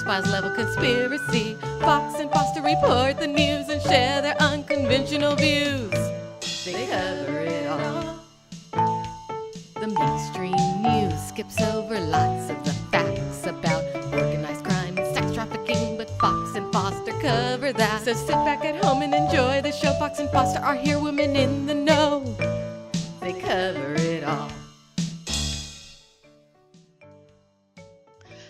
X-Files level conspiracy. Foxx and Foster report the news and share their unconventional views. They cover it all. The mainstream news skips over lots of the facts about organized crime and sex trafficking, but Foxx and Foster cover that. So sit back at home and enjoy the show. Foxx and Foster are here, women in the know. They cover it all.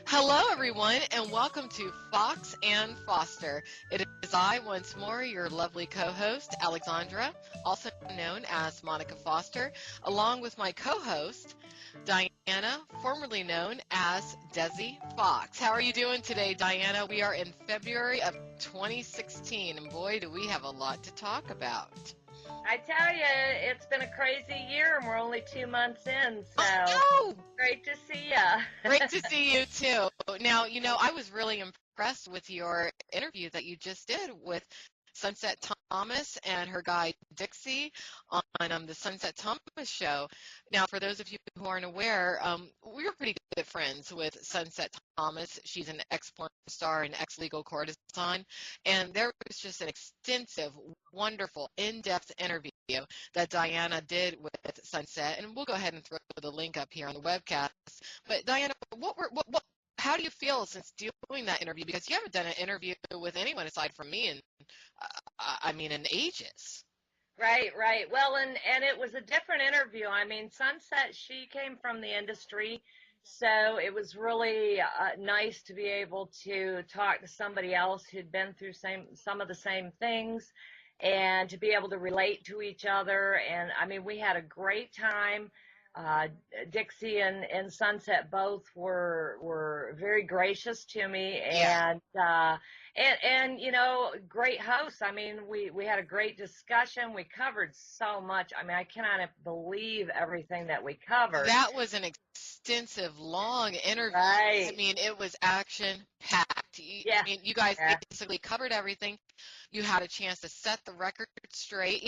Hello, everyone, and welcome to Foxx and Foster. It is I, once more, your lovely co-host, Alexandra, also known as Monica Foster, along with my co-host, Diana, formerly known as Desi Foxx. How are you doing today, Diana? We are in February of 2016, and boy, do we have a lot to talk about. I tell you, it's been a crazy year, and we're only 2 months in, so great to see you. Great to see you, too. Now, I was really impressed with your interview that you just did with Sunset Thomas and her guy Dixie on the Sunset Thomas show. Now, for those of you who aren't aware, we were pretty good friends with Sunset Thomas. She's an ex-porn star and ex-legal courtesan, and there was just an extensive, wonderful, in-depth interview that Diana did with Sunset, and we'll go ahead and throw the link up here on the webcast. But Diana, how do you feel since doing that interview? Because you haven't done an interview with anyone aside from me in ages. Right. Well, and it was a different interview. I mean, Sunset, she came from the industry, so it was really nice to be able to talk to somebody else who'd been through some of the same things and to be able to relate to each other. And, I mean, we had a great time. Dixie and Sunset both were very gracious to me, and great hosts. I mean, we had a great discussion. We covered so much. I mean, I cannot believe everything that we covered. That was an extensive, long interview. Right. I mean, it was action-packed. Yeah. I mean, you guys basically covered everything. You had a chance to set the record straight.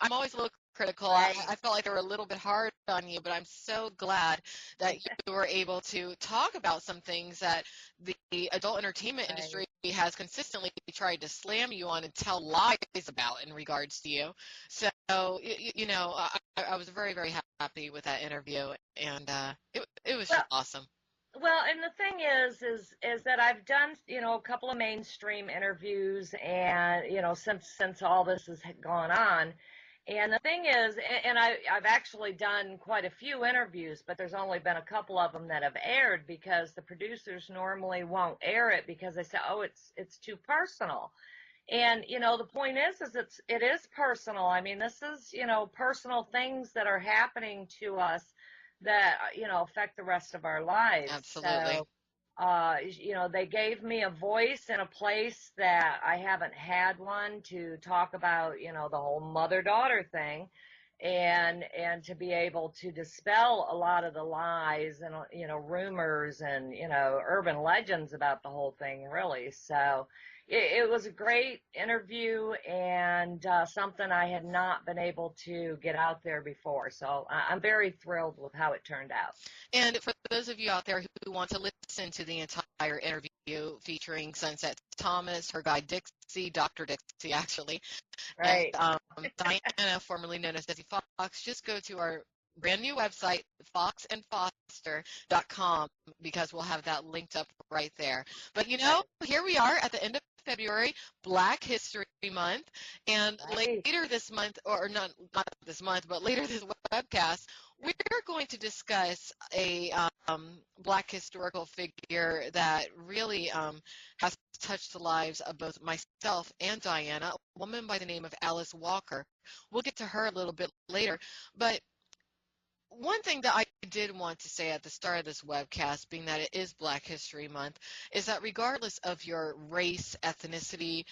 I'm always a little critical. Right. I felt like they were a little bit hard on you, but I'm so glad that you were able to talk about some things that the adult entertainment industry has consistently tried to slam you on and tell lies about in regards to you. So, I was very, very happy with that interview, and it was just awesome. Well, and the thing is that I've done, a couple of mainstream interviews, and, since all this has gone on. And the thing is, and I've actually done quite a few interviews, but there's only been a couple of them that have aired because the producers normally won't air it because they say, oh, it's too personal. And, the point is it is personal. I mean, this is, personal things that are happening to us that, affect the rest of our lives. Absolutely. So, they gave me a voice in a place that I haven't had one to talk about, the whole mother-daughter thing, and to be able to dispel a lot of the lies and, rumors and, urban legends about the whole thing, really. So it was a great interview and something I had not been able to get out there before. So I'm very thrilled with how it turned out. And for those of you out there who want to listen to the entire interview featuring Sunset Thomas, her guy Dixie, Dr. Dixie, actually, right, and Diana, formerly known as Desi Foxx, just go to our brand new website, foxandfoster.com, because we'll have that linked up right there. But, here we are at the end of February, Black History Month, and later this month, or not this month, but later this webcast, we're going to discuss a Black historical figure that really has touched the lives of both myself and Diana, a woman by the name of Alice Walker. We'll get to her a little bit later, but one thing that I did want to say at the start of this webcast, being that it is Black History Month, is that regardless of your race, ethnicity,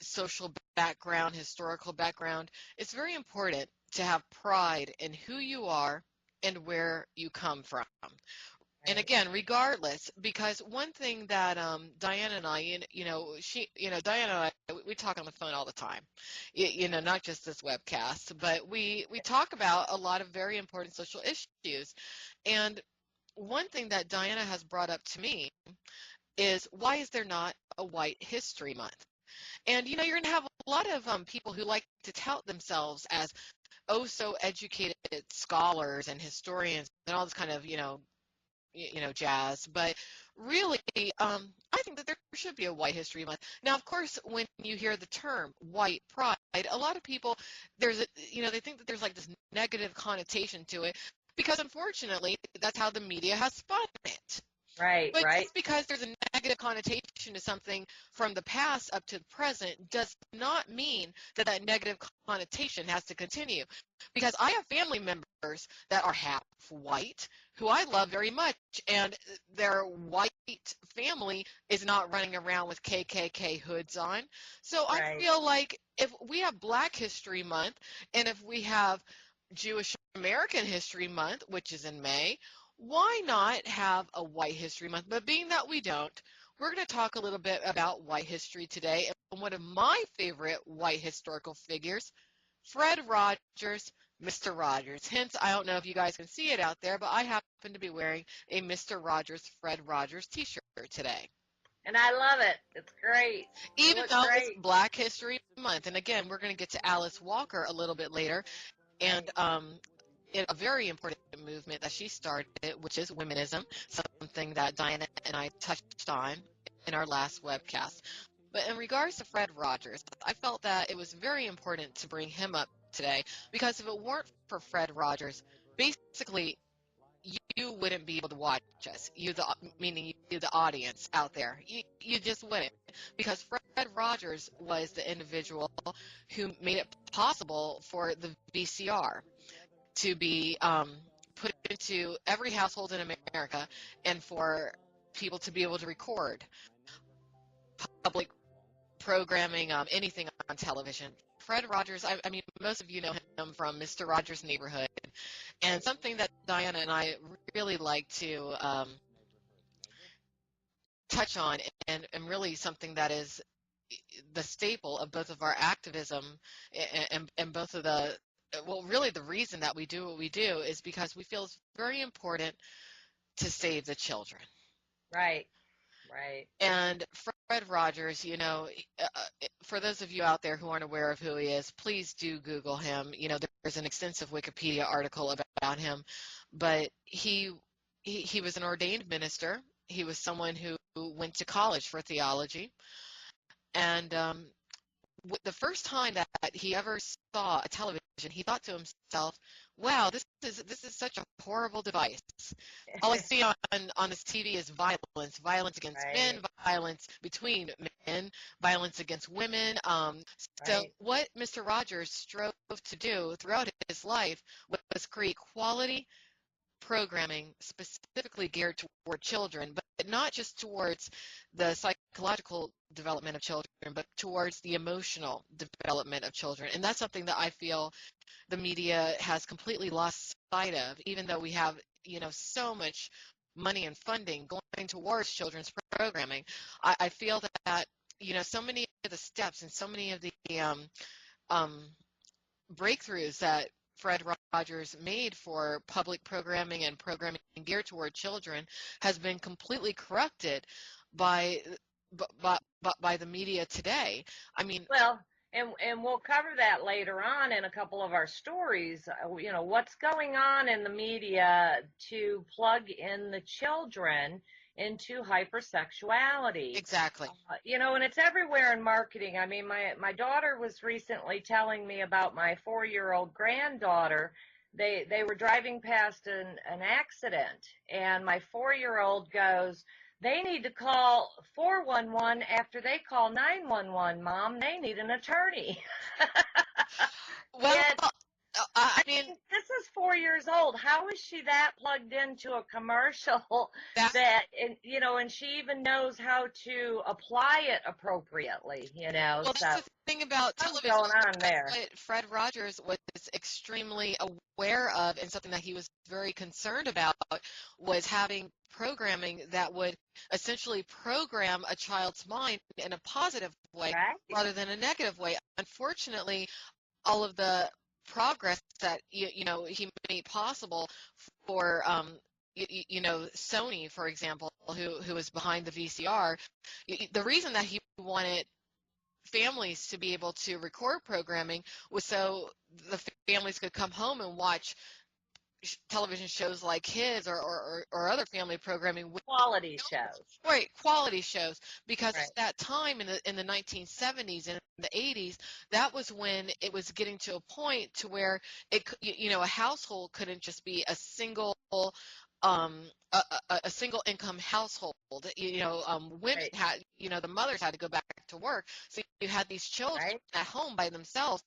social background, historical background, it's very important to have pride in who you are and where you come from. And again, regardless, because one thing that Diana and I, Diana and I, we talk on the phone all the time, not just this webcast, but we talk about a lot of very important social issues. And one thing that Diana has brought up to me is, why is there not a White History Month? And you're going to have a lot of people who like to tout themselves as oh so educated scholars and historians and all this kind of jazz. But really, I think that there should be a White History Month. Now, of course, when you hear the term white pride, a lot of people, they think that there's like this negative connotation to it because unfortunately, that's how the media has spun it. Right, But right. just because there's a negative connotation to something from the past up to the present does not mean that that negative connotation has to continue. Because I have family members that are half white who I love very much, and their white family is not running around with KKK hoods on. So I Right. feel like if we have Black History Month and if we have Jewish American History Month, which is in May, why not have a White History Month? But being that we don't, we're going to talk a little bit about white history today. And one of my favorite white historical figures, Fred Rogers, Mr. Rogers. Hence, I don't know if you guys can see it out there, but I happen to be wearing a Mr. Rogers, Fred Rogers t-shirt today. And I love it. It's great. Even though great. it's Black History Month. And again, we're going to get to Alice Walker a little bit later. And in a very important movement that she started, which is Womanism, something that Diana and I touched on in our last webcast. But in regards to Fred Rogers, I felt that it was very important to bring him up today because if it weren't for Fred Rogers, basically you wouldn't be able to watch us, meaning you, the audience out there. You just wouldn't, because Fred Rogers was the individual who made it possible for the VCR to be put into every household in America and for people to be able to record public programming, anything on television. Fred Rogers, I mean, most of you know him from Mr. Rogers' Neighborhood, and something that Diana and I really like to touch on, and really something that is the staple of both of our activism and both of the, well, really the reason that we do what we do is because we feel it's very important to save the children. Right. Right. And Fred Rogers, for those of you out there who aren't aware of who he is, please do Google him. There's an extensive Wikipedia article about him, but he was an ordained minister. He was someone who went to college for theology, and the first time that he ever saw a television, he thought to himself, wow, this is such a horrible device. All I see on this TV is violence against men, violence between men, violence against women. So what Mr. Rogers strove to do throughout his life was create quality programming specifically geared toward children, but not just towards the psychological development of children, but towards the emotional development of children. And that's something that I feel the media has completely lost sight of, even though we have, so much money and funding going towards children's programming. I feel that, so many of the steps and so many of the breakthroughs that Fred Rogers made for public programming and programming geared toward children has been completely corrupted by the media today. I mean, well, and we'll cover that later on in a couple of our stories. What's going on in the media to plug in the children into hypersexuality. Exactly. And it's everywhere in marketing. I mean, my daughter was recently telling me about my 4-year-old granddaughter. They were driving past an accident, and my 4-year-old goes, they need to call 411 after they call 911, Mom. They need an attorney. Well, I mean, this is 4 years old. How is she that plugged into a commercial and she even knows how to apply it appropriately, Well, so that's the thing about television. What's going on there? What Fred Rogers was extremely aware of, and something that he was very concerned about, was having programming that would essentially program a child's mind in a positive way rather than a negative way. Unfortunately, all of the progress that he made possible for Sony, for example, who was behind the VCR, the reason that he wanted families to be able to record programming was so the families could come home and watch television shows like his or other family programming with Quality shows. right, quality shows, because Right. at that time in the 1970s and the 80s, that was when it was getting to a point to where a household couldn't just be a single um a single income household. Women Right. had, the mothers had to go back to work, so you had these children Right. at home by themselves.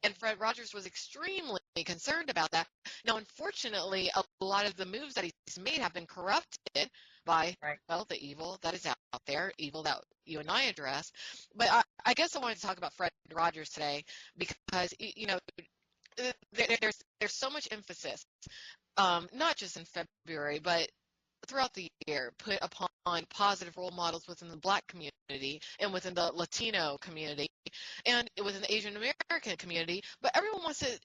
And Fred Rogers was extremely concerned about that. Now, unfortunately, a lot of the moves that he's made have been corrupted by, Right. well, the evil that is out there, evil that you and I address. But I guess I wanted to talk about Fred Rogers today because, there's so much emphasis, not just in February, but throughout the year, put upon positive role models within the Black community and within the Latino community and within the Asian American community. But everyone wants to,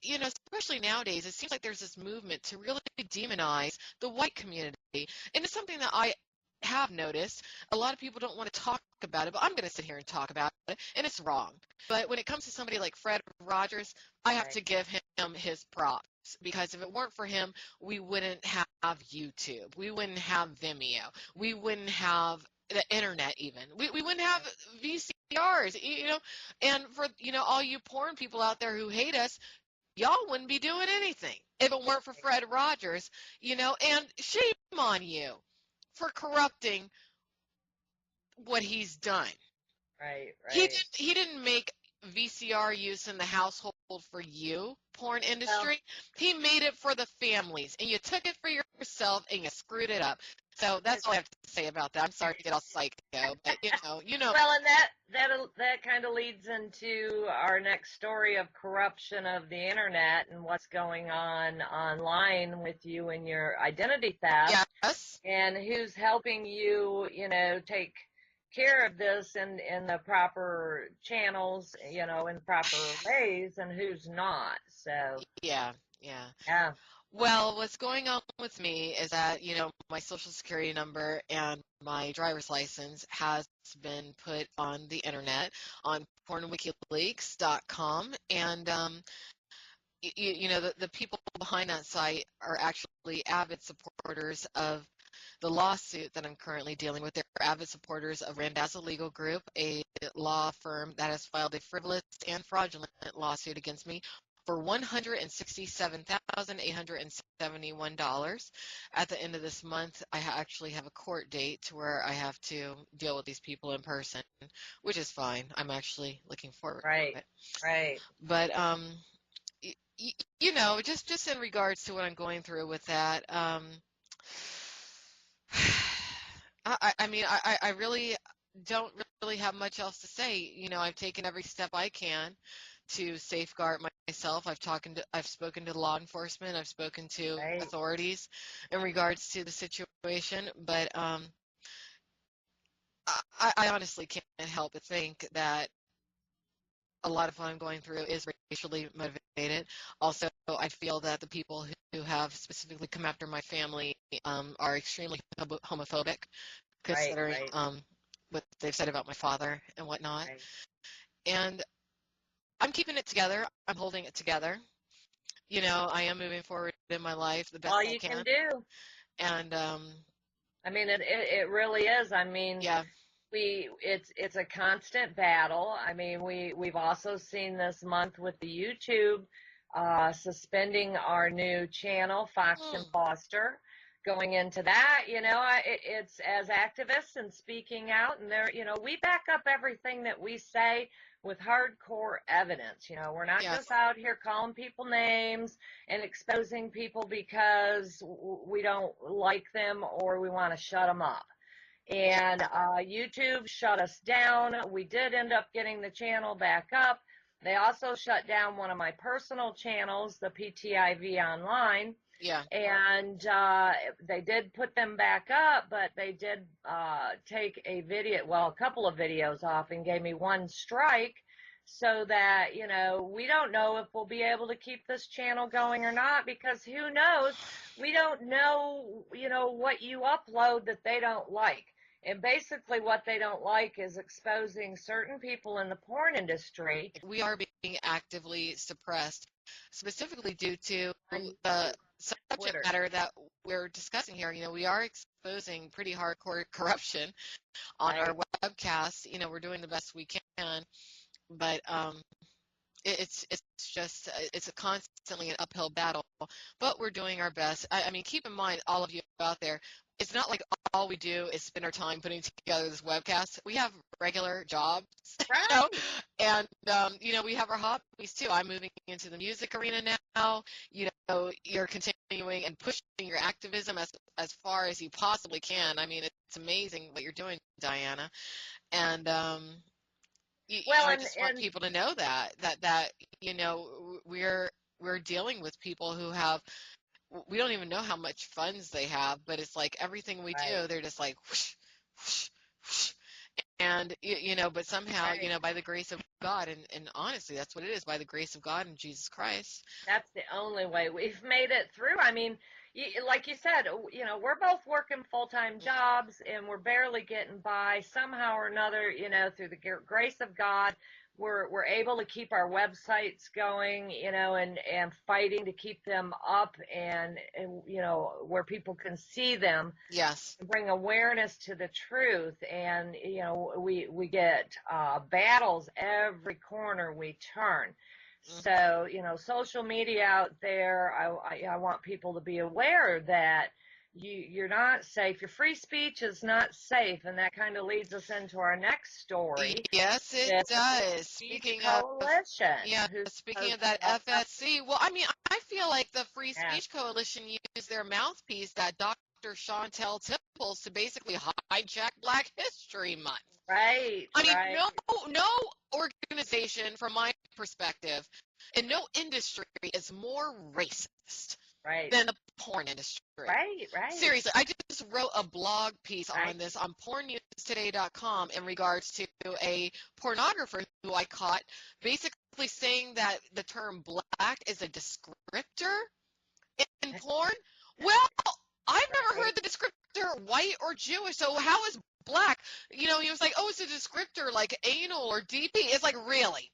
especially nowadays, it seems like there's this movement to really demonize the white community. And it's something that I have noticed. A lot of people don't want to talk about it, but I'm going to sit here and talk about it, and it's wrong. But when it comes to somebody like Fred Rogers, I have to give him his props, because if it weren't for him, we wouldn't have YouTube. We wouldn't have Vimeo. We wouldn't have the internet even. We wouldn't have VCRs, and for, all you porn people out there who hate us, y'all wouldn't be doing anything if it weren't for Fred Rogers, and shame on you for corrupting what he's done. Right. He didn't make VCR use in the household for you, porn industry. He made it for the families, and you took it for yourself and you screwed it up. So that's all I have to say about that. I'm sorry to get all psycho, but Well, and that kind of leads into our next story of corruption of the internet and what's going on online with you and your identity theft. Yes. And who's helping you, take care of this in the proper channels, in proper ways, and who's not. So Yeah. Well, what's going on with me is that, my social security number and my driver's license has been put on the internet on pornwikileaks.com, and the people behind that site are actually avid supporters of the lawsuit that I'm currently dealing with. They're avid supporters of Randazzo Legal Group, a law firm that has filed a frivolous and fraudulent lawsuit against me for $167,871. At the end of this month, I actually have a court date to where I have to deal with these people in person, which is fine. I'm actually looking forward to it. Right. But just in regards to what I'm going through with that, I really don't really have much else to say. I've taken every step I can to safeguard myself. I've spoken to law enforcement. I've spoken to authorities in regards to the situation. But I honestly can't help but think that a lot of what I'm going through is racially motivated. Also, I feel that the people who have specifically come after my family are extremely homophobic, considering what they've said about my father and whatnot. Right. And I'm keeping it together. I'm holding it together. I am moving forward in my life the best All I you can. can do. And it really is. Yeah. It's a constant battle. We've also seen this month with the YouTube suspending our new channel, Foxx and Foster. Going into that, it's as activists and speaking out, and we back up everything that we say with hardcore evidence. We're not just out here calling people names and exposing people because we don't like them or we want to shut them up. And YouTube shut us down. We did end up getting the channel back up. They also shut down one of my personal channels, the PTIV Online. Yeah. And they did put them back up, but they did take a couple of videos off and gave me one strike, so that, we don't know if we'll be able to keep this channel going or not, because who knows we don't know, what you upload that they don't like. And basically what they don't like is exposing certain people in the porn industry. We are being actively suppressed, specifically due to the subject Twitter. matter that we're discussing here. We are exposing pretty hardcore corruption on Right. our webcast. We're doing the best we can, but it's just it's constantly an uphill battle, but we're doing our best. I mean, keep in mind, all of you out there, it's not like all we do is spend our time putting together this webcast. We have regular jobs, Right. and we have our hobbies too. I'm moving into the music arena now. You're continuing and pushing your activism as far as you possibly can. I mean, it's amazing what you're doing, Diana, and I just want people to know that we're dealing with people who have, we don't even know how much funds they have, but it's like everything we do, they're just like whoosh, whoosh, whoosh. And but somehow, by the grace of God, and honestly, that's what it is, by the grace of God and Jesus Christ. That's the only way we've made it through. I mean, like you said, we're both working full-time jobs and we're barely getting by somehow or another, through the grace of God. We're able to keep our websites going, and fighting to keep them up and where people can see them. Yes. Bring awareness to the truth. And, we get battles every corner we turn. So, social media out there, I want people to be aware that you're not safe. Your free speech is not safe. And that kind of leads us into our next story. Yes, it does. Speaking of that FSC, well, I mean, I feel like the Free Speech Coalition used their mouthpiece, that Dr. Chantel Tipples, to basically hijack Black History Month. Right. I mean, no organization, from my perspective, and no industry is more racist than the porn industry. Right. Seriously, I just wrote a blog piece on this on pornnewstoday.com in regards to a pornographer who I caught basically saying that the term black is a descriptor in porn. Well, I've never heard the descriptor white or Jewish, so how is black? He was like, oh, it's a descriptor like anal or DP. It's like, really?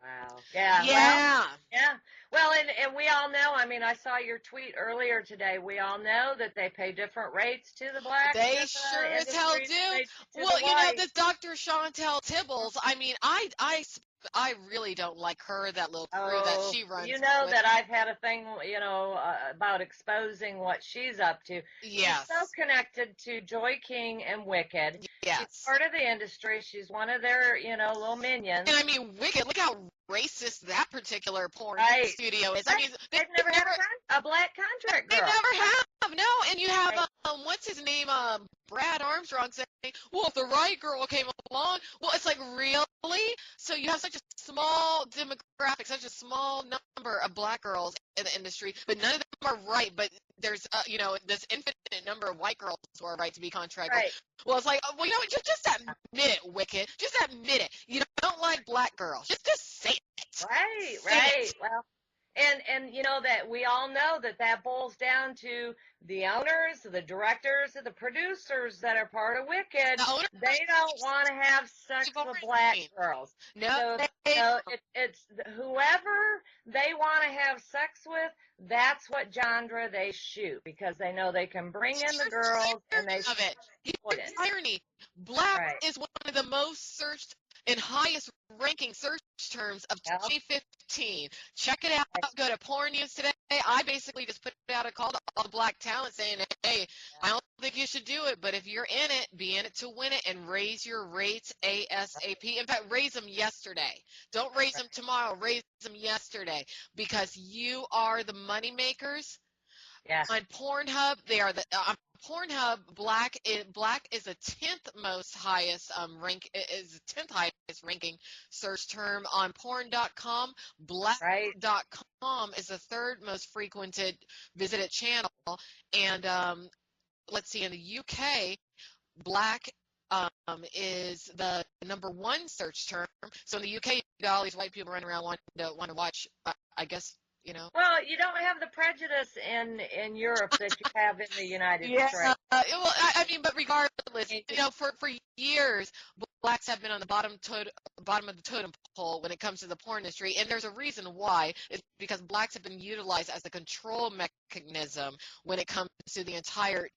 Wow. Yeah. Well, and we all know, I mean, I saw your tweet earlier today. We all know that they pay different rates to the blacks. They sure as hell do. Well, this Dr. Chantel Tipples, I mean, I really don't like her, that little crew that she runs. That I've had a thing, about exposing what she's up to. Yes. She's so connected to Joy King and Wicked. Yes. She's part of the industry. She's one of their, little minions. And I mean, Wicked, look how racist that particular porn studio is. I mean, they've never had a black contract girl. They never have, no. And you have, what's his name, Brad Armstrong saying, well, if the right girl came along, well, it's like, really? So you have such a small demographic, such a small number of black girls in the industry, but none of them are right, but there's, this infinite number of white girls who are right to be contracted. Right. Well, it's like, well, just admit it, Wicked. Just admit it. You don't like black girls. Just say it. Right. Well, and that we all know that boils down to the owners, the directors, the producers that are part of Wicked. They don't want to have sex with black girls. No, it's whoever they want to have sex with. That's what genre they shoot, because they know they can bring in the girls and they of it. Here's the irony. Black is one of the most searched and highest ranking search terms of 2015. Check it out. Go to Porn News Today. I basically just put out a call to all the black talent saying, hey, I don't think you should do it, but if you're in it, be in it to win it, and raise your rates ASAP. In fact, raise them yesterday. Don't raise them tomorrow. Raise them yesterday, because you are the money makers. Yes. On Pornhub, they are the Pornhub. Black is the 10th most highest is the 10th highest ranking search term on porn.com. Black.com is the third most frequented visited channel, and let's see, in the UK, black is the number one search term. So in the UK, you got all these white people running around wanting to watch, I guess, Well, you don't have the prejudice in Europe that you have in the United States. Well, I mean, but regardless, for years, blacks have been on the bottom of the totem pole when it comes to the porn industry, and there's a reason why. It's because blacks have been utilized as a control mechanism when it comes to the entire,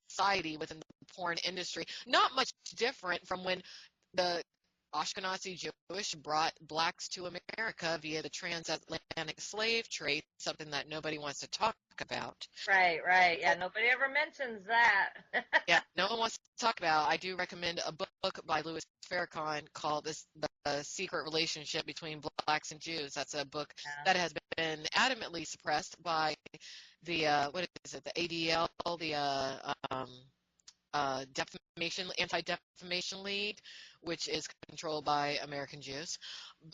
society within the porn industry. Not much different from when the Ashkenazi Jewish brought blacks to America via the transatlantic slave trade, something that nobody wants to talk about. Right. Yeah, nobody ever mentions that. Yeah, no one wants to talk about. I do recommend a book by Louis Farrakhan called The Secret Relationship Between Blacks and Jews. That's a book that has been adamantly suppressed by the, the ADL, the Anti-Defamation League, which is controlled by American Jews.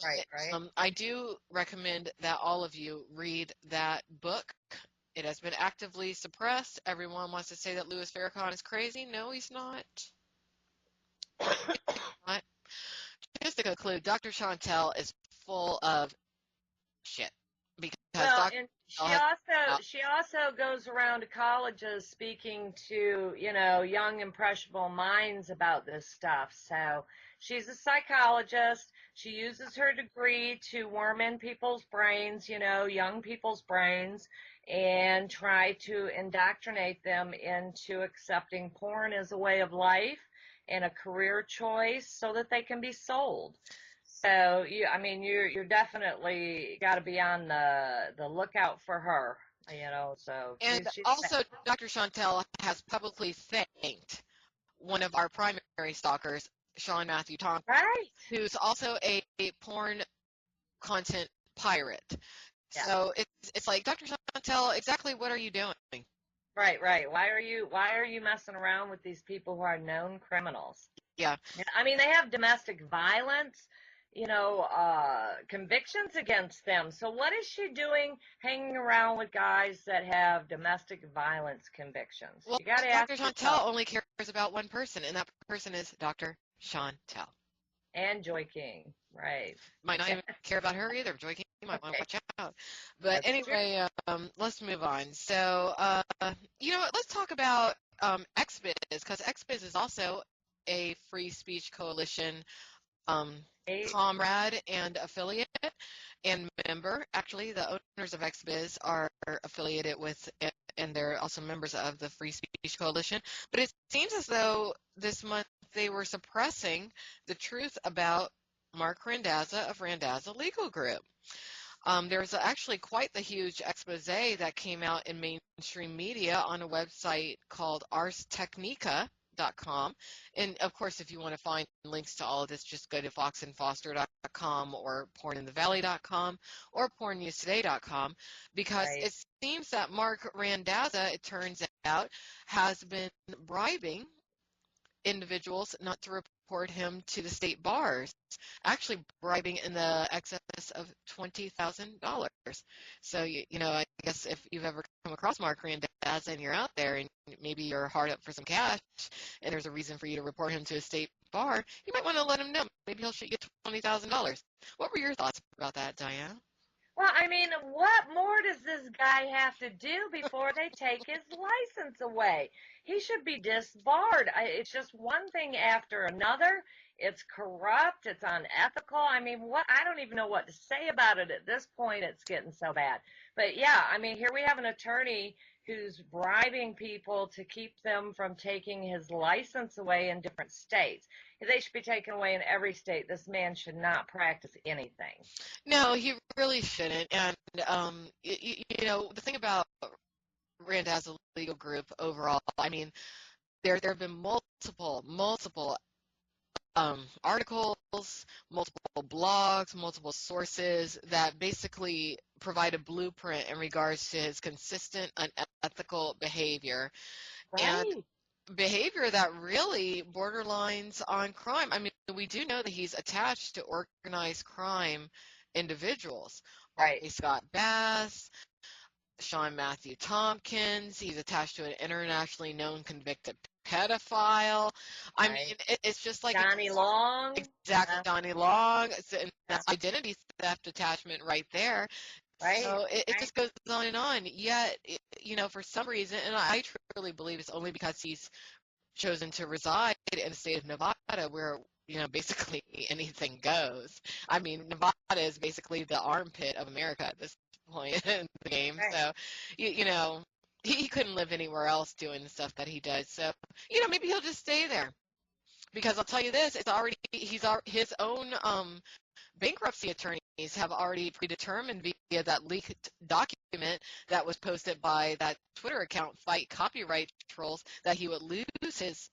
Right. I do recommend that all of you read that book. It has been actively suppressed. Everyone wants to say that Louis Farrakhan is crazy. No, he's not. Just to conclude, Dr. Chantel is full of shit. And she also goes around to colleges speaking to, young impressionable minds about this stuff. So she's a psychologist. She uses her degree to worm in people's brains, young people's brains, and try to indoctrinate them into accepting porn as a way of life and a career choice so that they can be sold. So you're definitely got to be on the lookout for her, So and she's also, Dr. Chantel has publicly thanked one of our primary stalkers, Sean Matthew Tompkins, right, who's also a porn content pirate. Yeah. So it's like, Dr. Chantel, exactly what are you doing? Right. Why are you messing around with these people who are known criminals? Yeah. I mean, they have domestic violence, convictions against them. So what is she doing hanging around with guys that have domestic violence convictions? Well, you gotta Dr. Chantel only cares about one person, and that person is Dr. Chantel. And Joy King, right. Might not even care about her either. Joy King might want to watch out. But anyway, let's move on. So, let's talk about XBiz, because XBiz is also a free speech coalition comrade and affiliate and member. Actually, the owners of XBiz are affiliated with, and they're also members of the Free Speech Coalition. But it seems as though this month they were suppressing the truth about Mark Randazza of Randazza Legal Group. There's actually quite the huge expose that came out in mainstream media on a website called arstechnica.com. And of course, if you want to find links to all of this, just go to foxandfoster.com or porninthevalley.com or pornnewstoday.com, because it seems that Mark Randazza, it turns out, has been bribing individuals not to report him to the state bars, actually bribing in the excess of $20,000. So, I guess if you've ever come across Mark Randazza and you're out there and maybe you're hard up for some cash and there's a reason for you to report him to a state bar, you might want to let him know. Maybe he'll shoot you $20,000. What were your thoughts about that, Diane? Well, I mean, what more does this guy have to do before they take his license away? He should be disbarred. It's just one thing after another. It's corrupt. It's unethical. I mean, I don't even know what to say about it at this point. It's getting so bad. But yeah, I mean, here we have an attorney who's bribing people to keep them from taking his license away in different states. They should be taken away in every state. This man should not practice anything. No, he really shouldn't. And, the thing about Randazza Legal Group overall, I mean, there have been multiple articles, multiple blogs, multiple sources that basically provide a blueprint in regards to his consistent unethical behavior. Right. And behavior that really borderlines on crime. I mean, we do know that he's attached to organized crime individuals. Right. Scott Bass, Sean Matthew Tompkins. He's attached to an internationally known convicted pedophile. I mean, it's just like Donnie Long. Exactly, Donnie Long. It's an identity theft attachment right there. Right. So it just goes on and on. Yet, for some reason, and I truly believe it's only because he's chosen to reside in the state of Nevada where, basically anything goes. I mean, Nevada is basically the armpit of America at this point in the game. Right. So, he couldn't live anywhere else doing the stuff that he does. So, maybe he'll just stay there. Because I'll tell you this, his own bankruptcy attorneys have already predetermined via that leaked document that was posted by that Twitter account, Fight Copyright Trolls, that he would lose his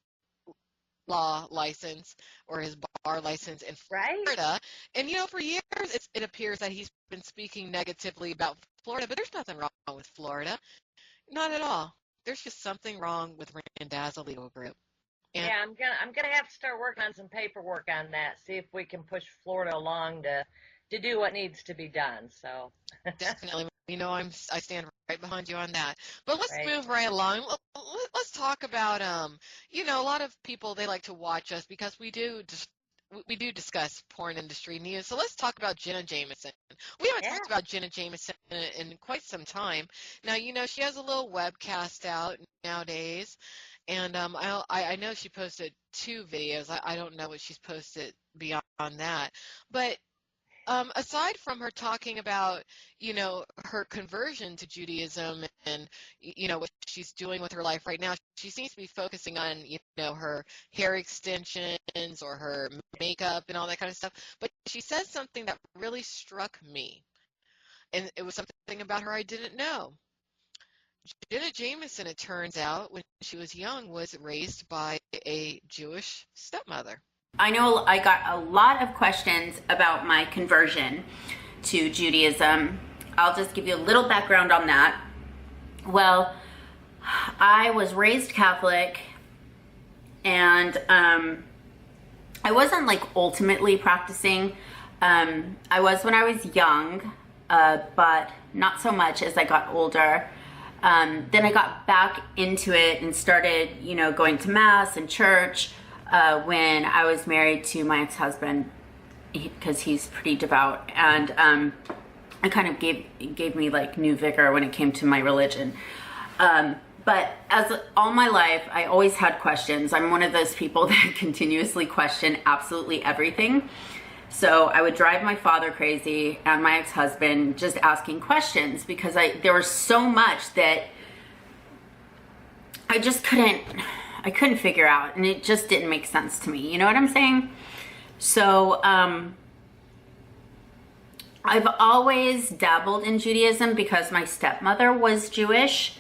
law license or his bar license in Florida. Right. And, for years it appears that he's been speaking negatively about Florida, but there's nothing wrong with Florida. Not at all. There's just something wrong with Randazza Legal Group. And Yeah, I'm gonna have to start working on some paperwork on that. See if we can push Florida along to do what needs to be done. So definitely, I stand right behind you on that. But let's right. move right along. Let's talk about a lot of people, they like to watch us because we do discuss porn industry news. So let's talk about Jenna Jameson. We haven't talked about Jenna Jameson in quite some time. Now, she has a little webcast out nowadays. And I know she posted 2 videos. I don't know what she's posted beyond that. But aside from her talking about, her conversion to Judaism and, what she's doing with her life right now, she seems to be focusing on, her hair extensions or her makeup and all that kind of stuff. But she says something that really struck me. And it was something about her I didn't know. Jenna Jameson, it turns out, when she was young, was raised by a Jewish stepmother. I know I got a lot of questions about my conversion to Judaism. I'll just give you a little background on that. Well, I was raised Catholic, and I wasn't ultimately practicing. I was when I was young, but not so much as I got older. Then I got back into it and started, going to mass and church when I was married to my ex-husband, because he's pretty devout, and it kind of gave me new vigor when it came to my religion. But as all my life, I always had questions. I'm one of those people that continuously question absolutely everything. So I would drive my father crazy and my ex-husband just asking questions, because there was so much that I just couldn't figure out, and it just didn't make sense to me. You know what I'm saying? So I've always dabbled in Judaism because my stepmother was Jewish.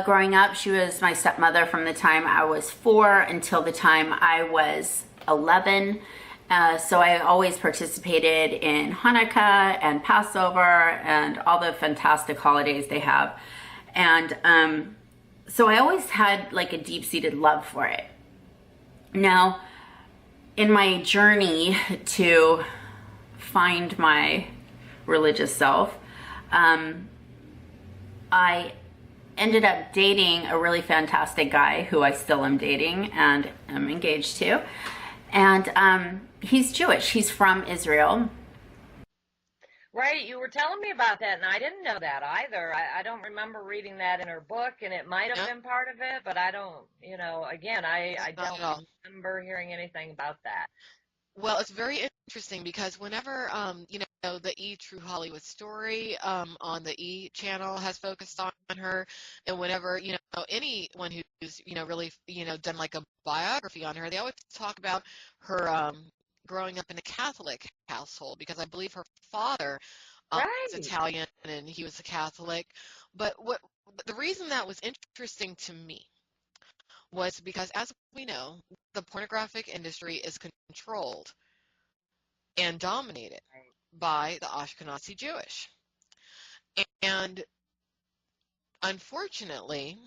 Growing up, she was my stepmother from the time I was 4 until the time I was 11. So I always participated in Hanukkah and Passover and all the fantastic holidays they have. And so I always had a deep-seated love for it. Now, in my journey to find my religious self, I ended up dating a really fantastic guy who I still am dating and am engaged to. And he's Jewish. He's from Israel. Right, you were telling me about that, and I didn't know that either. I don't remember reading that in her book, and it might have been part of it, but I don't, again, I don't remember hearing anything about that. Well, it's very interesting because whenever, the E! True Hollywood Story on the E! channel has focused on her, and whenever, anyone who's, really, done a biography on her, they always talk about her growing up in a Catholic household, because I believe her father was Italian and he was a Catholic. But the reason that was interesting to me was because, as we know, the pornographic industry is controlled and dominated by the Ashkenazi Jewish. And unfortunately,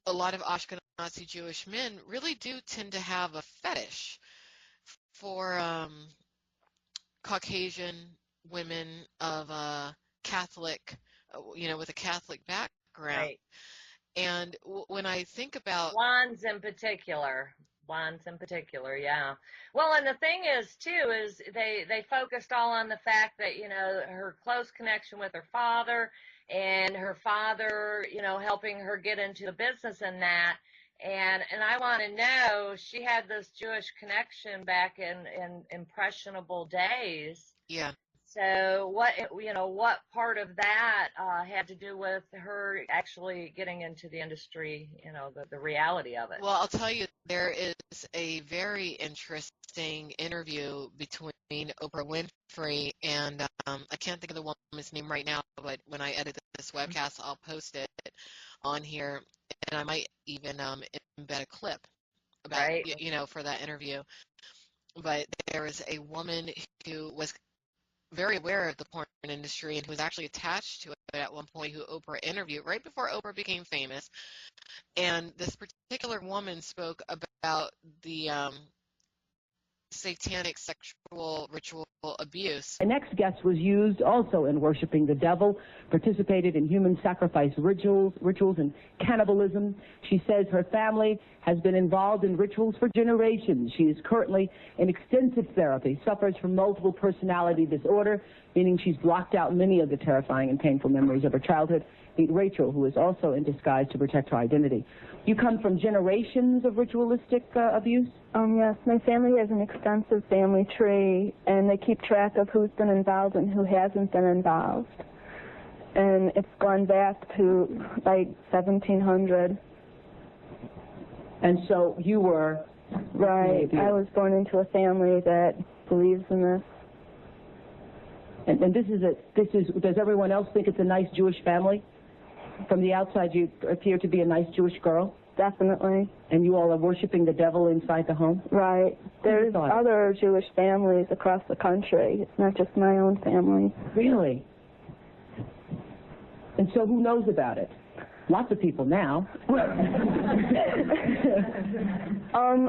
a lot of Ashkenazi Jewish men really do tend to have a fetish for Caucasian women of Catholic, with a Catholic background. Right. And when I think about blondes in particular, Blondes in particular, yeah. Well, and the thing is, too, is they focused all on the fact that, you know, her close connection with her father and her father, you know, helping her get into the business and that. And I want to know, she had this Jewish connection back in impressionable days. Yeah. So what part of that had to do with her actually getting into the industry, you know, the reality of it? Well, I'll tell you, there is a very interesting interview between Oprah Winfrey and I can't think of the woman's name right now, but when I edit this webcast, I'll post it on here, and I might even embed a clip about, Right. you know, for that interview. But there was a woman who was very aware of the porn industry and who was actually attached to it at one point, who Oprah interviewed right before Oprah became famous. And this particular woman spoke about the satanic sexual ritual abuse. The next guest was used also in worshiping the devil, participated in human sacrifice rituals and cannibalism. She says her family has been involved in rituals for generations. She is currently in extensive therapy, suffers from multiple personality disorder, meaning she's blocked out many of the terrifying and painful memories of her childhood. Meet Rachel, who is also in disguise to protect her identity. You come from generations of ritualistic abuse? Yes, my family has an extensive family tree, and they keep track of who's been involved and who hasn't been involved. And it's gone back to like 1700. And so you were... Right. I was born into a family that believes in this. And does everyone else think it's a nice Jewish family? From the outside, you appear to be a nice Jewish girl? Definitely. And you all are worshiping the devil inside the home? Right. There's other Jewish families across the country. It's not just my own family. Really? And so who knows about it? Lots of people now.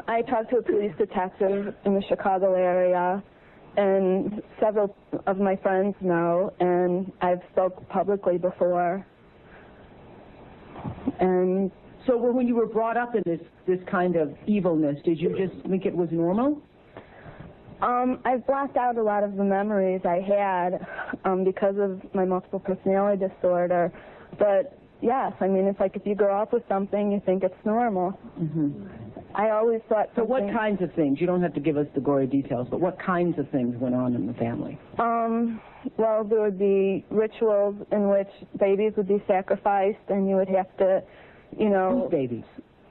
I talked to a police detective in the Chicago area, and several of my friends know, and I've spoke publicly before. And so when you were brought up in this kind of evilness, did you just think it was normal? I've blocked out a lot of the memories I had because of my multiple personality disorder. But yes, I mean, it's like if you grow up with something, you think it's normal. Mm-hmm. I always thought So what kinds of things? You don't have to give us the gory details, but what kinds of things went on in the family? Well, there would be rituals in which babies would be sacrificed, and you would have to, you know... Whose babies?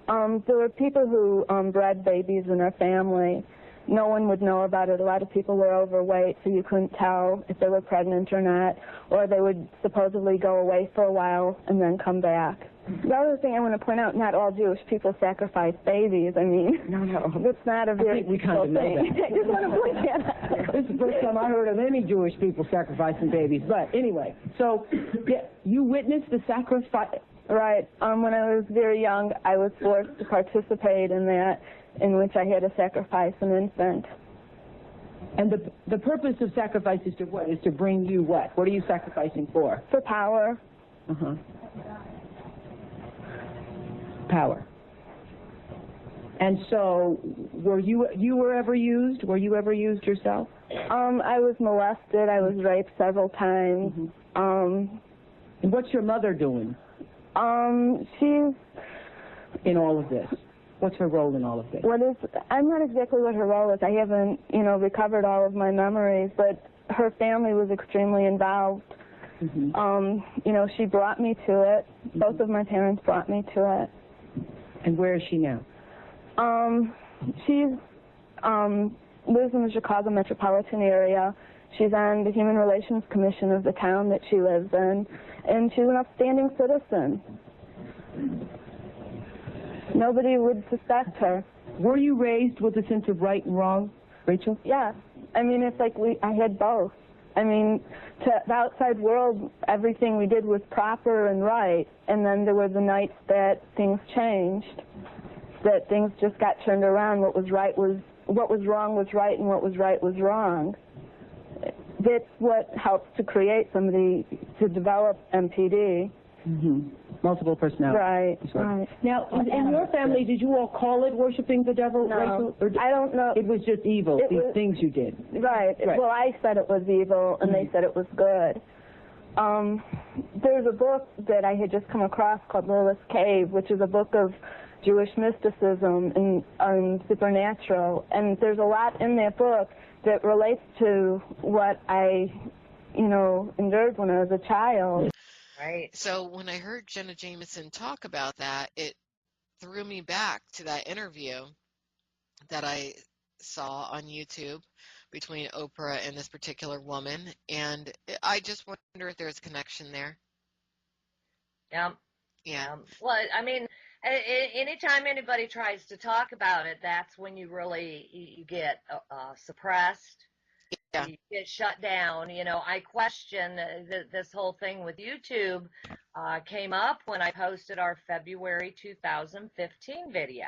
There were people who bred babies in our family. No one would know about it. A lot of people were overweight, so you couldn't tell if they were pregnant or not, or they would supposedly go away for a while and then come back. The other thing I want to point out, not all Jewish people sacrifice babies. I mean, no. It's not a very we kind of know thing. that. I just want to point that out. This is the first time I heard of any Jewish people sacrificing babies. But anyway, so you witnessed the sacrifice. Right. When I was very young, I was forced to participate in that, in which I had to sacrifice an infant. And the purpose of sacrifice is to what? Is to bring you what? What are you sacrificing for? For power. Uh-huh. Power. And so, were you ever used? Were you ever used yourself? I was molested. I was raped several times. Mm-hmm. And what's your mother doing? She's in all of this. What's her role in all of this? I'm not exactly what her role is. I haven't, recovered all of my memories, but her family was extremely involved. Mm-hmm. She brought me to it. Mm-hmm. Both of my parents brought me to it. And where is she now? She lives in the Chicago metropolitan area. She's on the Human Relations Commission of the town that she lives in, and she's an upstanding citizen. Nobody would suspect her. Were you raised with a sense of right and wrong, Rachel? Yeah. I mean, it's like I had both. I mean, to the outside world, everything we did was proper and right, and then there were the nights that things changed, that things just got turned around. What was wrong was right, and what was right was wrong. That's what helps to create somebody, to develop MPD. Mm-hmm. Multiple personalities. Right, That's right. right. Now, in your family, did you all call it worshiping the devil? No, Or I don't know. It was just evil, these things you did. Right. Well, I said it was evil, and they said it was good. There's a book that I had just come across called Lilith's Cave, which is a book of Jewish mysticism and supernatural, and there's a lot in that book that relates to what I, endured when I was a child. Right. So when I heard Jenna Jameson talk about that, it threw me back to that interview that I saw on YouTube between Oprah and this particular woman, and I just wonder if there's a connection there. Yeah. Yeah. Well, I mean, anytime anybody tries to talk about it, that's when you get suppressed. Yeah. You get shut down. I question this whole thing with YouTube came up when I posted our February 2015 video.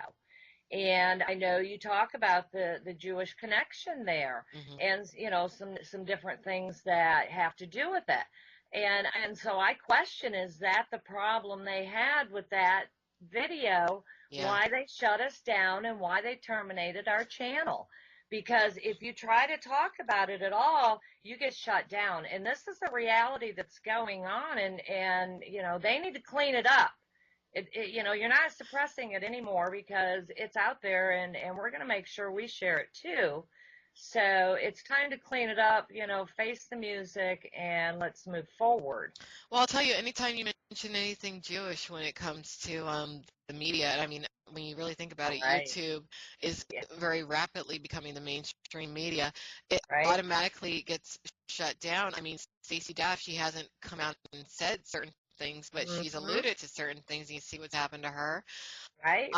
And I know you talk about the Jewish connection there, and some different things that have to do with it. And so I question, is that the problem they had with that video? Yeah. Why they shut us down and why they terminated our channel? Because if you try to talk about it at all, you get shut down. And this is a reality that's going on, and they need to clean it up. You're not suppressing it anymore because it's out there, and we're going to make sure we share it too. So it's time to clean it up, face the music, and let's move forward. Well, I'll tell you, anytime you mention anything Jewish when it comes to the media, I mean, when you really think about it, right. YouTube is very rapidly becoming the mainstream media. It automatically gets shut down. I mean, Stacey Dash, she hasn't come out and said certain things, but she's alluded to certain things, and you see what's happened to her. Right.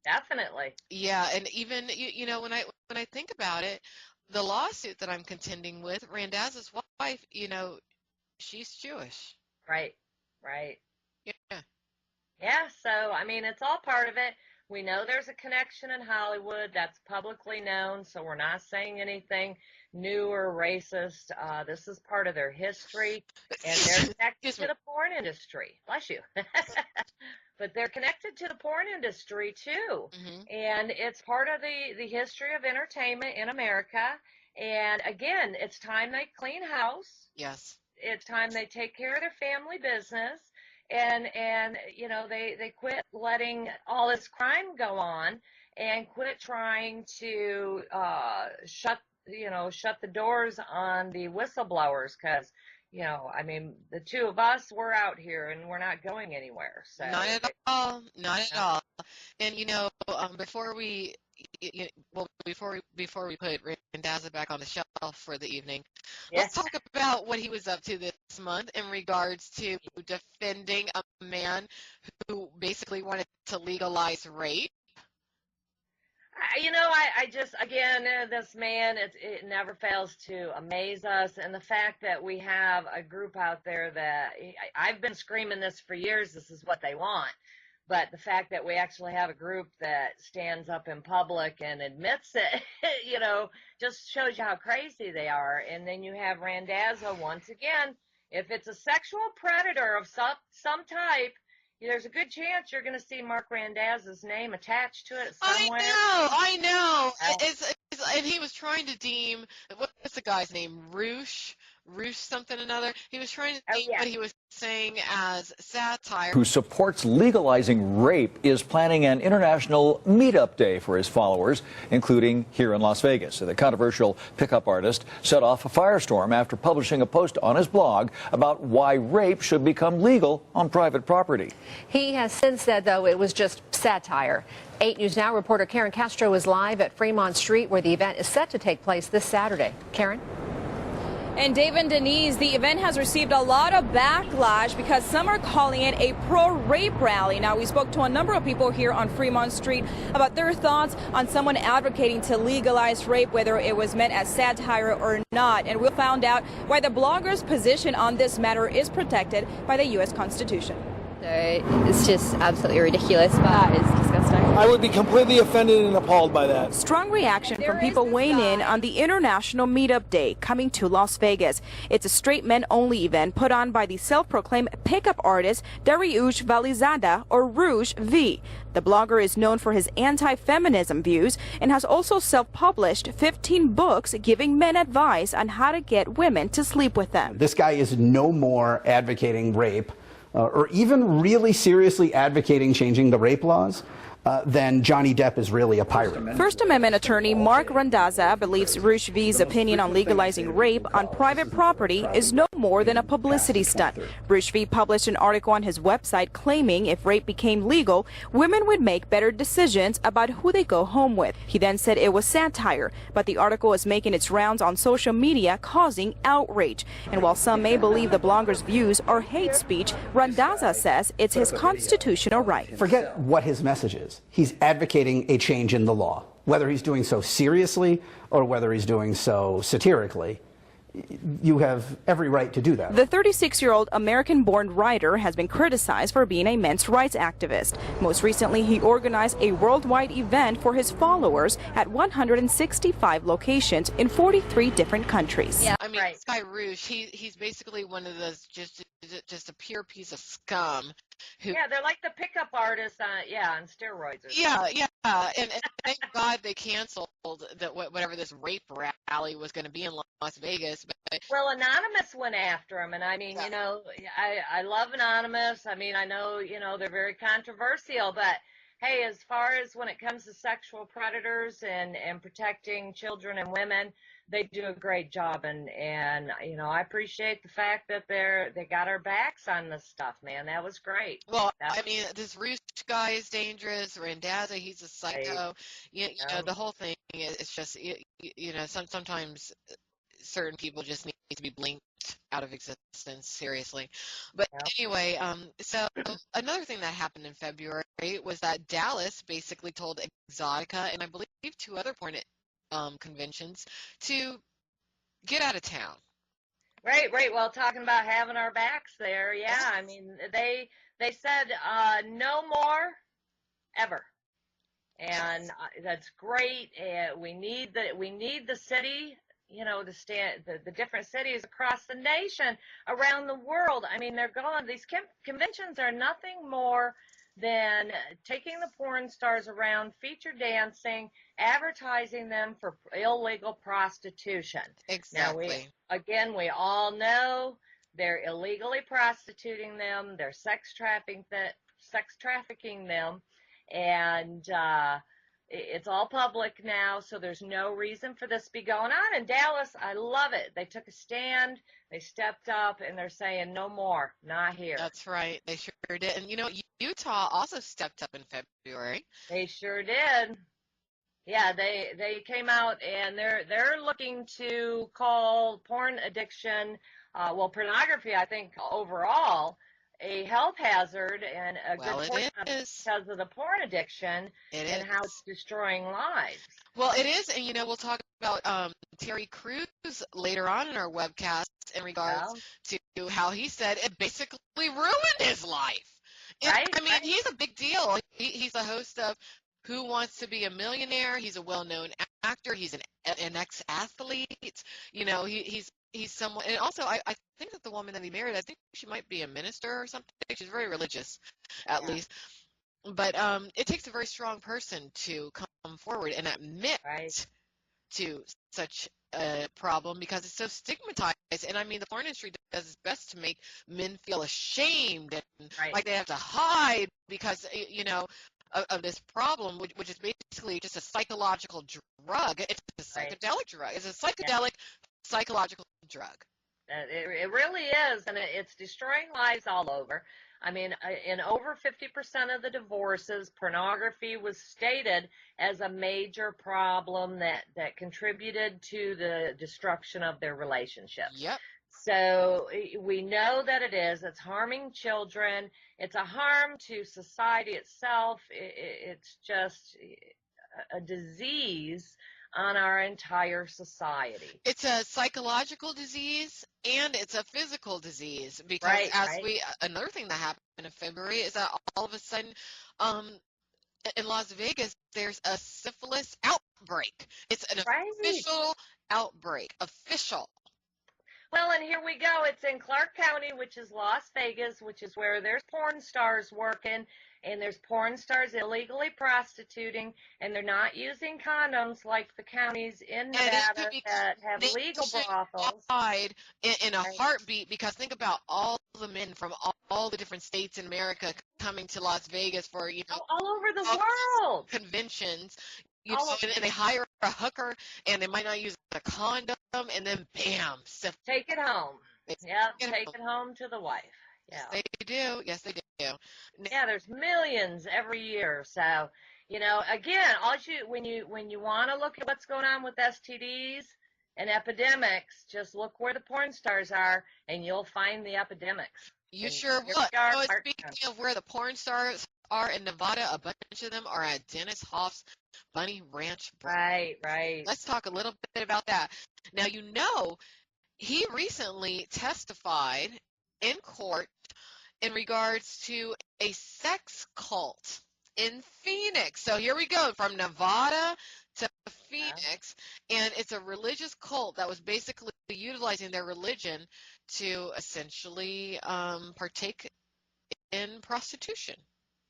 Definitely. Yeah, and even when I think about it, the lawsuit that I'm contending with, Randaz's wife, she's Jewish. Right. Yeah. Yeah, so I mean, it's all part of it. We know there's a connection in Hollywood that's publicly known, so we're not saying anything new or racist. This is part of their history, and they're connected to the porn industry. Bless you. But they're connected to the porn industry too, and it's part of the history of entertainment in America. And again, it's time they clean house. Yes. It's time they take care of their family business, and they quit letting all this crime go on, and quit trying to shut the doors on the whistleblowers, because I mean, the two of us, we're out here and we're not going anywhere. So not at all. And before we put Randazza back on the shelf for the evening, let's talk about what he was up to this month in regards to defending a man who basically wanted to legalize rape. I just, again, this man, it never fails to amaze us. And the fact that we have a group out there that, I've been screaming this for years, this is what they want. But the fact that we actually have a group that stands up in public and admits it, just shows you how crazy they are. And then you have Randazza, once again, if it's a sexual predator of some type, there's a good chance you're going to see Mark Randazza's name attached to it somewhere. I know. And he was trying to deem, what's the guy's name? Roosh something another. He was trying to deem what he was saying as satire. Who supports legalizing rape is planning an international meetup day for his followers, including here in Las Vegas. The controversial pickup artist set off a firestorm after publishing a post on his blog about why rape should become legal on private property. He has since said, though, it was just satire. 8 News Now reporter Karen Castro is live at Fremont Street, where the event is set to take place this Saturday. Karen? And Dave and Denise, the event has received a lot of backlash because some are calling it a pro-rape rally. Now, we spoke to a number of people here on Fremont Street about their thoughts on someone advocating to legalize rape, whether it was meant as satire or not. And we found out why the blogger's position on this matter is protected by the U.S. Constitution. So it's just absolutely ridiculous, but it's disgusting. protesting? I would be completely offended and appalled by that. Strong reaction from people weighing in on the International Meetup Day coming to Las Vegas. It's a straight men only event put on by the self-proclaimed pickup artist Dariush Valizada, or Rouge V. The blogger is known for his anti-feminism views and has also self-published 15 books giving men advice on how to get women to sleep with them. This guy is no more advocating rape or even really seriously advocating changing the rape laws then Johnny Depp is really a pirate. First Amendment attorney Mark Randazza believes Rouge V's opinion on legalizing rape on private property is no more than a publicity stunt. Rouge V published an article on his website claiming if rape became legal, women would make better decisions about who they go home with. He then said it was satire, but the article is making its rounds on social media, causing outrage. And while some may believe the blogger's views are hate speech, Randazza says it's his constitutional right. Forget what his message is. He's advocating a change in the law. Whether he's doing so seriously or whether he's doing so satirically, you have every right to do that. The 36-year-old American-born writer has been criticized for being a men's rights activist. Most recently, he organized a worldwide event for his followers at 165 locations in 43 different countries. Yeah, I mean, this guy Rouge, he's basically one of those just a pure piece of scum. Yeah, they're like the pickup artists on steroids. Yeah. And thank God they canceled whatever this rape rally was going to be in Las Vegas. But well, Anonymous went after him, and I mean, you know, I love Anonymous. I mean, I know, you know, they're very controversial, but hey, as far as when it comes to sexual predators and protecting children and women, they do a great job, and you know, I appreciate the fact that they got our backs on this stuff, man. That was great. Well, I mean, this Rouge guy is dangerous. Randazza, he's a psycho. Right. You know, the whole thing is just, you know, sometimes certain people just need to be blinked out of existence, seriously. But anyway, so another thing that happened in February was that Dallas basically told Exotica and I believe 2 other porn conventions to get out of town. Right. Well, talking about having our backs there, yeah. I mean, they said no more ever, and that's great. We need the city, you know, to stand the different cities across the nation, around the world. I mean, they're gone. These conventions are nothing more than taking the porn stars around, feature dancing, advertising them for illegal prostitution. Exactly. Now, we all know they're illegally prostituting them, they're sex trafficking them, and it's all public now, so there's no reason for this to be going on. In Dallas, I love it. They took a stand, they stepped up, and they're saying no more, not here. That's right. They sure did. And you know, Utah also stepped up in February. They sure did. Yeah, they came out and they're looking to call porn addiction, pornography, I think overall, a health hazard and a good portion of it because of the porn addiction and how it's destroying lives. Well, it is, and you know, we'll talk about Terry Crews later on in our webcast in regards to how he said it basically ruined his life. I mean, he's a big deal. He's the host of Who Wants to Be a Millionaire? He's a well-known actor. He's an ex-athlete. You know, he's someone, and also I think that the woman that he married, I think she might be a minister or something. She's very religious, at least. But it takes a very strong person to come forward and admit to such a problem because it's so stigmatized. And I mean, the porn industry does its best to make men feel ashamed and like they have to hide because, you know, of this problem, which is basically just a psychological drug. It's a psychedelic drug. It's a psychedelic psychological drug. It really is, and it's destroying lives all over. I mean, in over 50% of the divorces, pornography was stated as a major problem that contributed to the destruction of their relationships. Yep. So we know that it is. It's harming children. It's a harm to society itself. It's just a disease on our entire society. It's a psychological disease and it's a physical disease because another thing that happened in February is that all of a sudden in Las Vegas, there's a syphilis outbreak. It's an Right. official outbreak. Official. Well, and here we go. It's in Clark County, which is Las Vegas, which is where there's porn stars working, and there's porn stars illegally prostituting, and they're not using condoms like the counties in Nevada that have legal brothels. In a heartbeat, because think about all the men from all the different states in America coming to Las Vegas for, all over the world conventions. And they hire a hooker, and they might not use a condom, and then bam, take it home. Yep, take it home to the wife. Yeah. Yes, they do. Yes, they do. Yeah, there's millions every year. So, again, when you want to look at what's going on with STDs and epidemics, just look where the porn stars are, and you'll find the epidemics. You sure will. Speaking of where the porn stars are in Nevada, a bunch of them are at Dennis Hoff's Bunny Ranch. Right. Let's talk a little bit about that. Now, he recently testified in court in regards to a sex cult in Phoenix. So here we go, from Nevada to Phoenix, and it's a religious cult that was basically utilizing their religion to essentially partake in prostitution.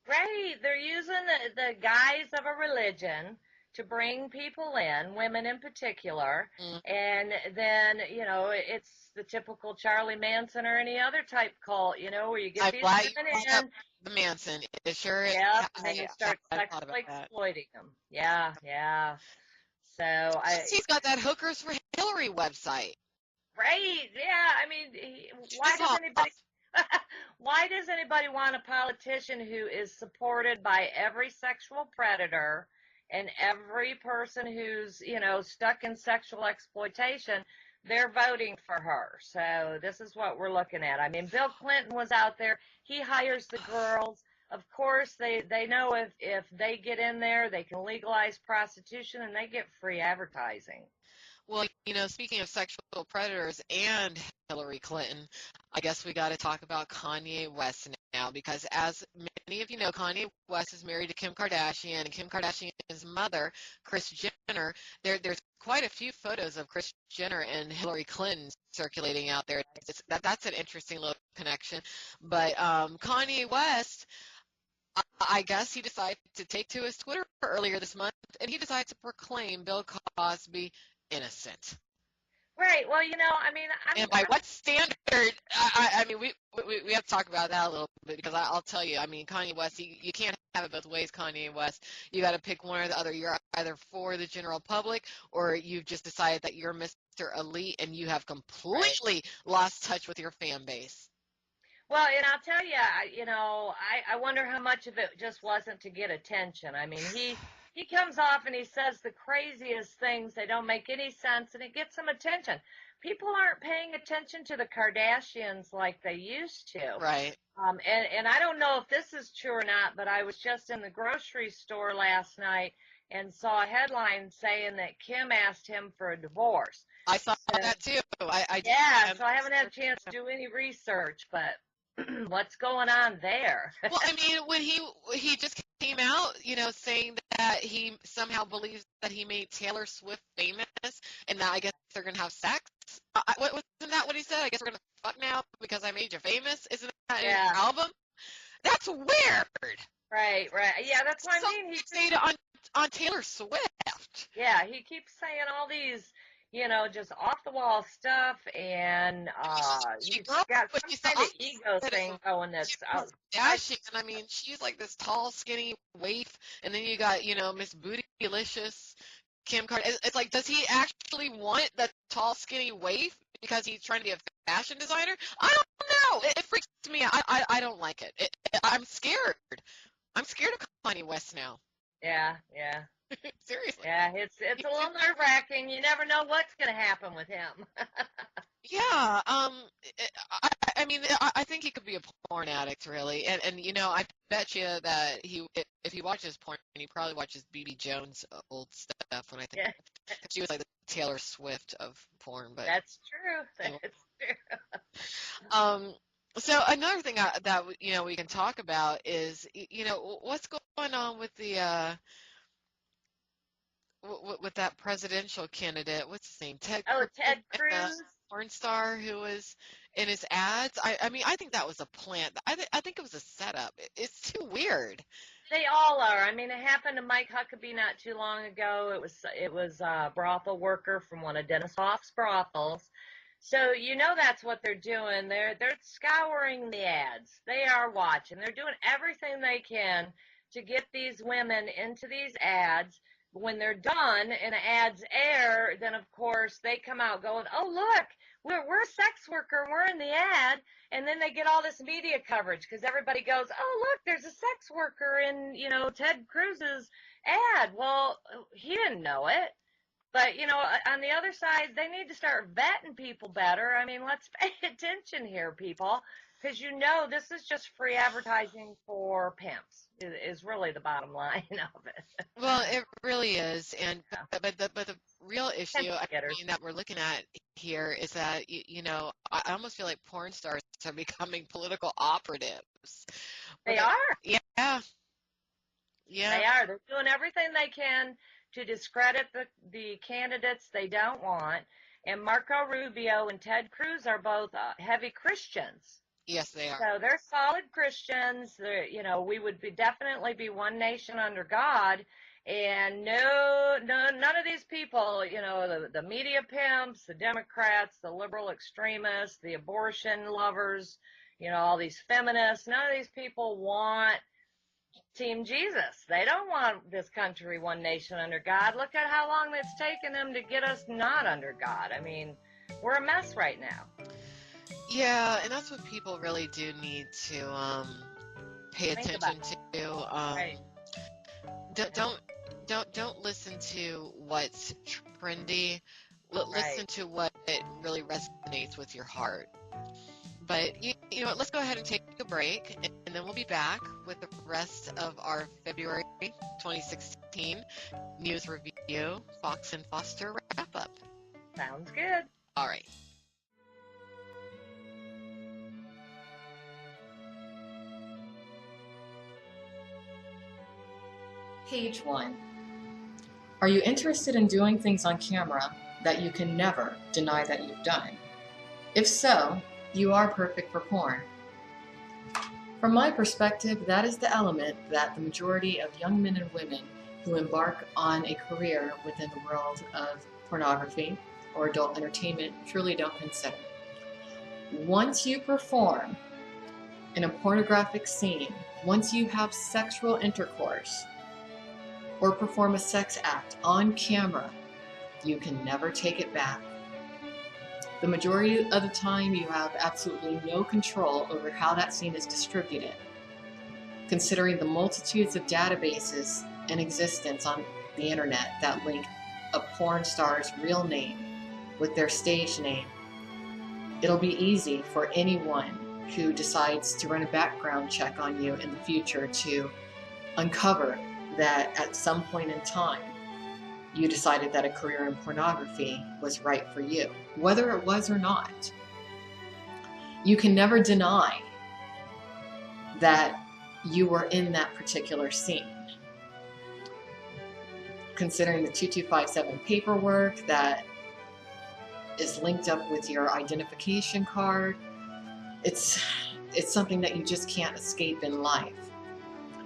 Right. They're using the guise of a religion to bring people in, women in particular, and then, it's the typical Charlie Manson or any other type cult, where you get these women in. The Manson, it sure is. Yeah, and then you start sexually exploiting them. Yeah. So he's got that Hookers for Hillary website. Right, yeah, I mean, why does anybody want a politician who is supported by every sexual predator and every person who's, stuck in sexual exploitation? They're voting for her. So this is what we're looking at. I mean, Bill Clinton was out there. He hires the girls. Of course, they know if they get in there, they can legalize prostitution and they get free advertising. Well, speaking of sexual predators and Hillary Clinton, I guess we got to talk about Kanye West now, because as many of you know, Kanye West is married to Kim Kardashian, and Kim Kardashian's mother, Kris Jenner. There's quite a few photos of Kris Jenner and Hillary Clinton circulating out there. That's an interesting little connection. But Kanye West, I guess he decided to take to his Twitter earlier this month, and he decided to proclaim Bill Cosby innocent. Right. Well, and by what standard? I mean, we have to talk about that a little bit, because I'll tell you. I mean, Kanye West, you can't have it both ways. Kanye West, you got to pick one or the other. You're either for the general public, or you've just decided that you're Mr. Elite, and you have completely lost touch with your fan base. Well, and I'll tell you, I wonder how much of it just wasn't to get attention. I mean, he comes off and he says the craziest things. They don't make any sense, and it gets some attention. People aren't paying attention to the Kardashians like they used to. Right. And I don't know if this is true or not, but I was just in the grocery store last night and saw a headline saying that Kim asked him for a divorce. I saw that too. So I haven't had a chance to do any research, but what's going on there? Well, I mean, when he just came out, saying that he somehow believes that he made Taylor Swift famous, and now I guess they're going to have sex. Wasn't that what he said? I guess we're going to fuck now because I made you famous? Isn't that in your album? That's weird. Right. Yeah, that's what I mean. He stayed on Taylor Swift. Yeah, he keeps saying all these, just off the wall stuff, and he's got some kind of ego thing going that's out. I mean, she's like this tall, skinny waif, and then you got, Miss Bootylicious, Kim Kardashian. It's like, does he actually want the tall, skinny waif because he's trying to be a fashion designer? I don't know. It freaks me out. I don't like it. I'm scared. I'm scared of Kanye West now. Yeah. Seriously. Yeah, it's a little nerve-wracking. You never know what's going to happen with him. Yeah. I mean, I think he could be a porn addict, really. And I bet you that if he watches porn, he probably watches B.B. Jones' old stuff. When I think she was like the Taylor Swift of porn. But that's true. That's true. So another thing that we can talk about is what's going on with the with that presidential candidate. What's his name? Ted Oh, Cruz, Ted the Cruz. porn star who was in his ads. I mean, I think that was a plant. I think it was a setup. It's too weird. They all are. I mean, it happened to Mike Huckabee not too long ago. It was a brothel worker from one of Dennis Hoff's brothels. So that's what they're doing. They're scouring the ads. They are watching. They're doing everything they can to get these women into these ads. When they're done and the ads air, then of course they come out going, "Oh, look, we're a sex worker. We're in the ad." And then they get all this media coverage because everybody goes, "Oh, look, there's a sex worker in, Ted Cruz's ad." Well, he didn't know it. But, on the other side, they need to start vetting people better. I mean, let's pay attention here, people, because this is just free advertising for pimps is really the bottom line of it. Well, it really is, and but the real issue that we're looking at here is that I almost feel like porn stars are becoming political operatives. They are. Yeah. They are. They're doing everything they can to discredit the candidates they don't want. And Marco Rubio and Ted Cruz are both heavy Christians. Yes, they are. So they're solid Christians. We would definitely be one nation under God. And no, none of these people, the media pimps, the Democrats, the liberal extremists, the abortion lovers, all these feminists, none of these people want Team Jesus. They don't want this country one nation under God. Look at how long it's taken them to get us not under God. I mean, we're a mess right now. Yeah, and that's what people really do need to pay attention to. Right. Don't listen to what's trendy. Listen to what it really resonates with your heart. But you know what, let's go ahead and take a break, and then we'll be back with the rest of our February 2016 news review, Foxx and Foster wrap up. Sounds good. All right. Page 1. Are you interested in doing things on camera that you can never deny that you've done? If so, you are perfect for porn. From my perspective, that is the element that the majority of young men and women who embark on a career within the world of pornography or adult entertainment truly don't consider. Once you perform in a pornographic scene, once you have sexual intercourse or perform a sex act on camera, you can never take it back. The majority of the time, you have absolutely no control over how that scene is distributed. Considering the multitudes of databases in existence on the internet that link a porn star's real name with their stage name, it'll be easy for anyone who decides to run a background check on you in the future to uncover that at some point in time, you decided that a career in pornography was right for you, whether it was or not. You can never deny that you were in that particular scene. Considering the 2257 paperwork that is linked up with your identification card, it's something that you just can't escape in life.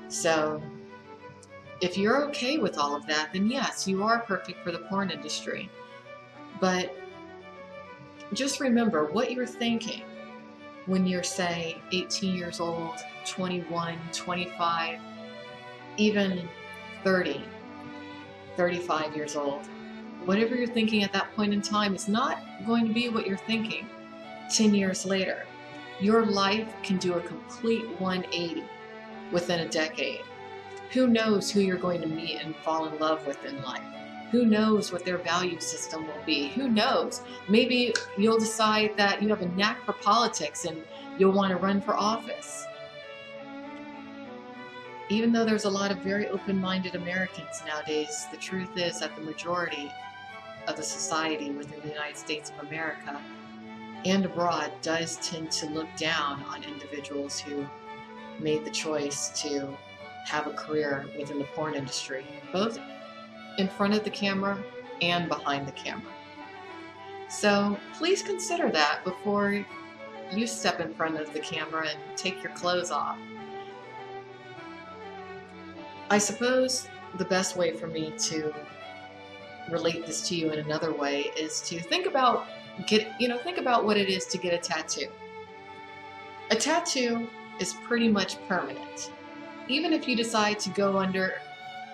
So if you're okay with all of that, then yes, you are perfect for the porn industry. But just remember what you're thinking when you're, say, 18 years old, 21, 25, even 30, 35 years old. Whatever you're thinking at that point in time is not going to be what you're thinking 10 years later. Your life can do a complete 180 within a decade. Who knows who you're going to meet and fall in love with in life? Who knows what their value system will be? Who knows? Maybe you'll decide that you have a knack for politics and you'll want to run for office. Even though there's a lot of very open-minded Americans nowadays, the truth is that the majority of the society within the United States of America and abroad does tend to look down on individuals who made the choice to have a career within the porn industry, both in front of the camera and behind the camera. So please consider that before you step in front of the camera and take your clothes off. I suppose the best way for me to relate this to you in another way is to think about what it is to get a tattoo. A tattoo is pretty much permanent. Even if you decide to go under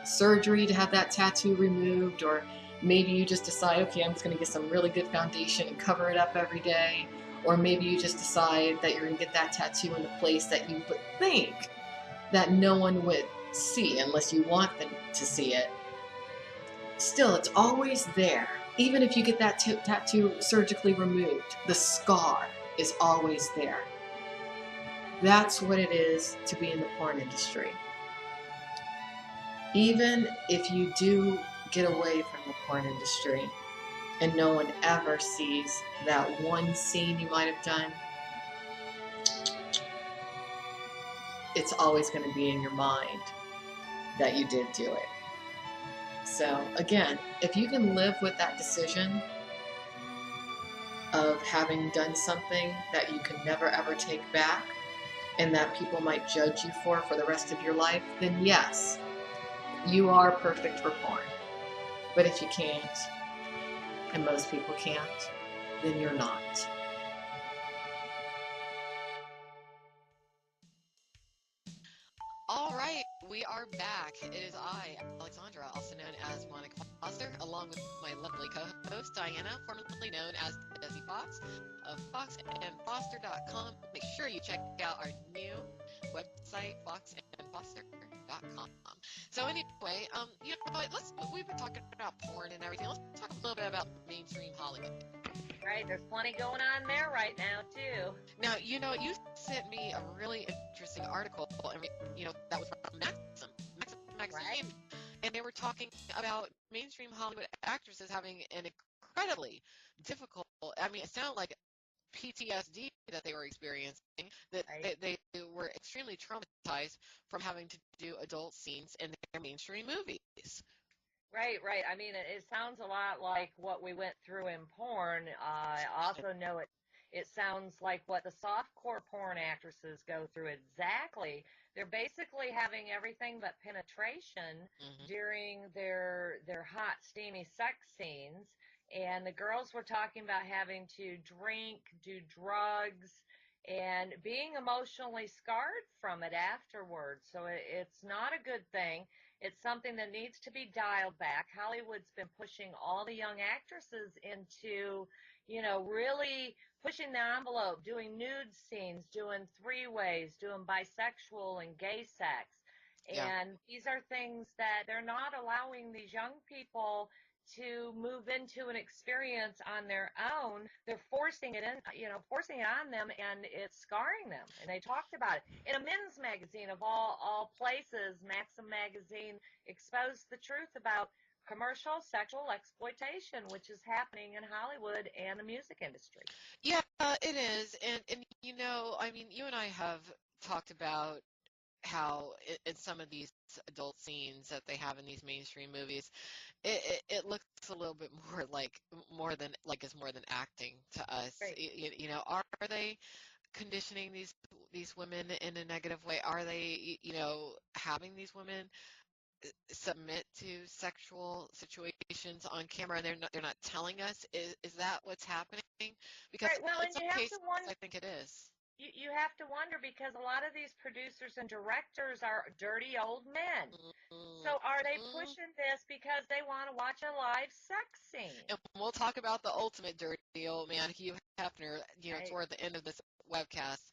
surgery to have that tattoo removed, or maybe you just decide, okay, I'm just going to get some really good foundation and cover it up every day, or maybe you just decide that you're going to get that tattoo in a place that you would think that no one would see unless you want them to see it. Still, it's always there. Even if you get that tattoo surgically removed, the scar is always there. That's what it is to be in the porn industry. Even if you do get away from the porn industry and no one ever sees that one scene you might have done, it's always going to be in your mind that you did do it. So again, if you can live with that decision of having done something that you can never ever take back and that people might judge you for the rest of your life, then yes, you are perfect for porn. But if you can't, and most people can't, then you're not. All right, we are back. It is I, Alexandra, also known as Monica Foster, along with my lovely co-host, Diana, formerly known as Desi Foxx of foxandfoster.com. Make sure you check out our new website, foxandfoster.com. So anyway, you know what, we've been talking about porn and everything. Let's talk a little bit about mainstream Hollywood. Right, there's plenty going on there right now, too. Now, you know, you sent me a really interesting article, and you know, that was from Maxim magazine, Right. and they were talking about mainstream Hollywood actresses having an incredibly difficult, I mean, it sounded like PTSD that they were experiencing, that Right. they were extremely traumatized from having to do adult scenes in their mainstream movies. Right, right. I mean, it sounds a lot like what we went through in porn. I also know it sounds like what the softcore porn actresses go through exactly. They're basically having everything but penetration during their hot, steamy sex scenes. And the girls were talking about having to drink, do drugs, and being emotionally scarred from it afterwards. So it's not a good thing. It's something that needs to be dialed back. Hollywood's been pushing all the young actresses into, you know, really pushing the envelope, doing nude scenes, doing three-ways, doing bisexual and gay sex. Yeah. And these are things that they're not allowing these young people to move into an experience on their own. They're forcing it in, you know, forcing it on them, and it's scarring them. And they talked about it in a men's magazine of all places. Maxim magazine exposed the truth about commercial sexual exploitation, which is happening in Hollywood and the music industry. Yeah, it is. And you know, I mean, you and I have talked about how in some of these adult scenes that they have in these mainstream movies, it looks a little bit more than acting to us. Right. You know, are they conditioning these women in a negative way? Are they, you know, having these women submit to sexual situations on camera, and they're not telling us? Is that what's happening? Because Right. Well, in and some you have cases, to wonder. I think it is. You have to wonder because a lot of these producers and directors are dirty old men. So are they pushing this because they want to watch a live sex scene? And we'll talk about the ultimate dirty old man, Hugh Hefner, you know, Right. toward the end of this webcast.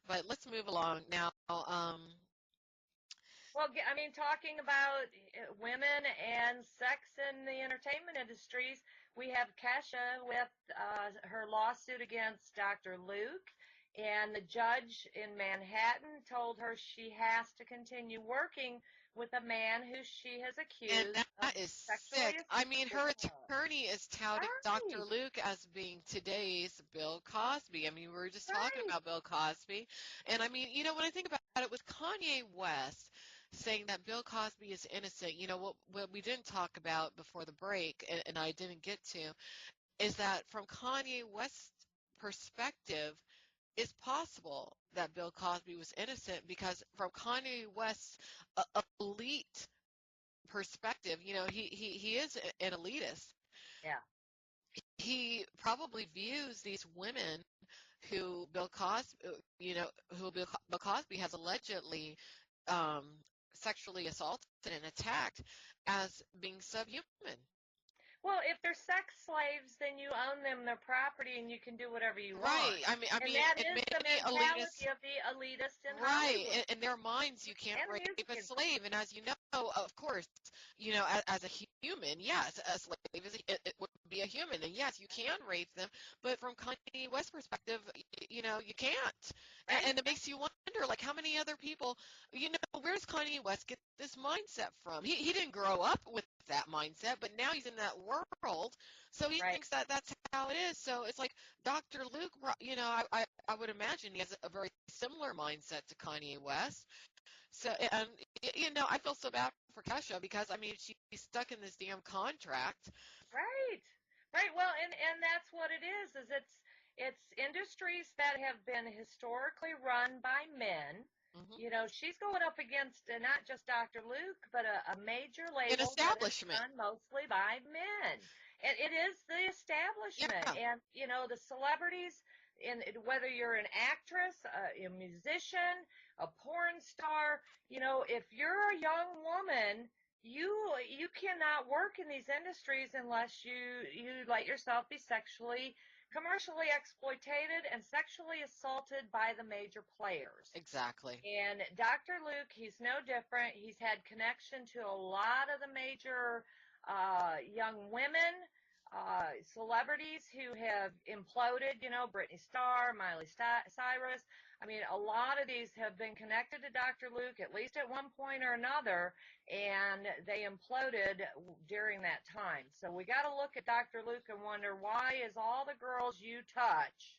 But let's move along now. Well, I mean, talking about women and sex in the entertainment industries, we have Kesha with her lawsuit against Dr. Luke, and the judge in Manhattan told her she has to continue working with a man who she has accused And that of is sexually sick. I mean, her assaulting her. attorney is touting Right. Dr. Luke as being today's Bill Cosby. I mean, we were just talking Right. about Bill Cosby. And I mean, when I think about it with Kanye West saying that Bill Cosby is innocent, what we didn't talk about before the break, and I didn't get to, is that from Kanye West's perspective, it's possible that Bill Cosby was innocent because from Kanye West's elite perspective, he is an elitist. Yeah. He probably views these women who Bill Cosby has allegedly sexually assaulted and attacked as being subhuman. Well, if they're sex slaves, then you own them, their property, and you can do whatever you want. Right. I mean, that is the mentality elitist, of the elitist in right. Hollywood. In their minds, you can't And rape a slave. And as you know, of course, as a human, yes, a slave it would be a human, and yes, you can rape them. But from Kanye West's perspective, you can't. Right. And it makes you wonder, like, how many other people, where does Kanye West get this mindset from? He didn't grow up with that mindset, but now he's in that world, so he thinks that that's how it is. So it's like Dr. Luke, I would imagine he has a very similar mindset to Kanye West. So, and I feel so bad for Kesha because I mean she's stuck in this damn contract. Right. Well, and that's what it is it's industries that have been historically run by men. Mm-hmm. She's going up against not just Dr. Luke, but a major label an establishment that is run mostly by men. And it is the establishment. Yeah. And, the celebrities, whether you're an actress, a musician, a porn star, if you're a young woman, you cannot work in these industries unless you let yourself be commercially exploited and sexually assaulted by the major players. Exactly. And Dr. Luke, he's no different. He's had connection to a lot of the major young women, celebrities who have imploded, Britney Starr, Miley Cyrus. I mean, a lot of these have been connected to Dr. Luke at least at one point or another, and they imploded during that time. So we got to look at Dr. Luke and wonder, why is all the girls you touch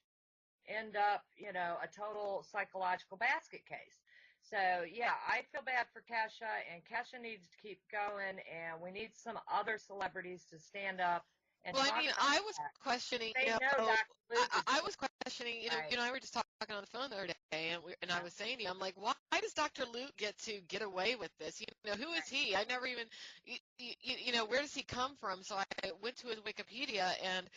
end up, a total psychological basket case? So, yeah, I feel bad for Kesha, and Kesha needs to keep going, and we need some other celebrities to stand up. And well, I mean, I was questioning, I was questioning, I were just talking on the phone the other day, and I was saying to you, I'm like, why does Dr. Luke get away with this? Who is he? I never even, where does he come from? So I went to his Wikipedia, and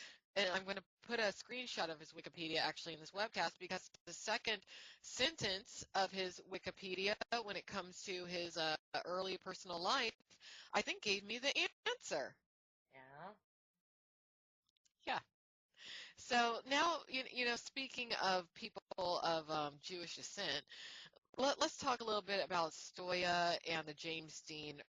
I'm going to put a screenshot of his Wikipedia actually in this webcast, because the second sentence of his Wikipedia, when it comes to his early personal life, I think gave me the answer. Yeah. So now, speaking of people of Jewish descent, let's talk a little bit about Stoya and the James Dean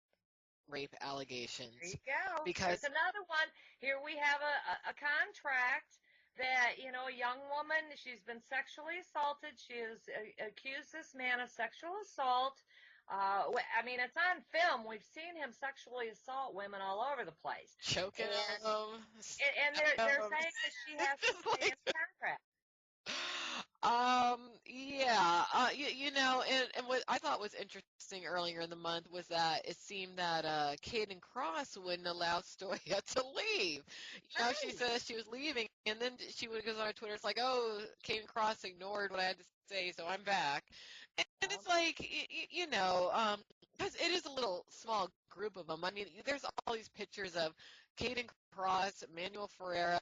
rape allegations. There you go. Because there's another one. Here we have a contract that, a young woman, she's been sexually assaulted. She has accused this man of sexual assault. I mean, it's on film. We've seen him sexually assault women all over the place. Choking them. And they're saying that she has to stay in the contract. Yeah, and what I thought was interesting earlier in the month was that it seemed that Caden Cross wouldn't allow Stoya to leave. She said she was leaving, and then she would go on her Twitter. It's like, oh, Caden Cross ignored what I had to say, so I'm back. And it's like, because it is a little small group of them. I mean, there's all these pictures of Caden Cross, Manuel Ferreira,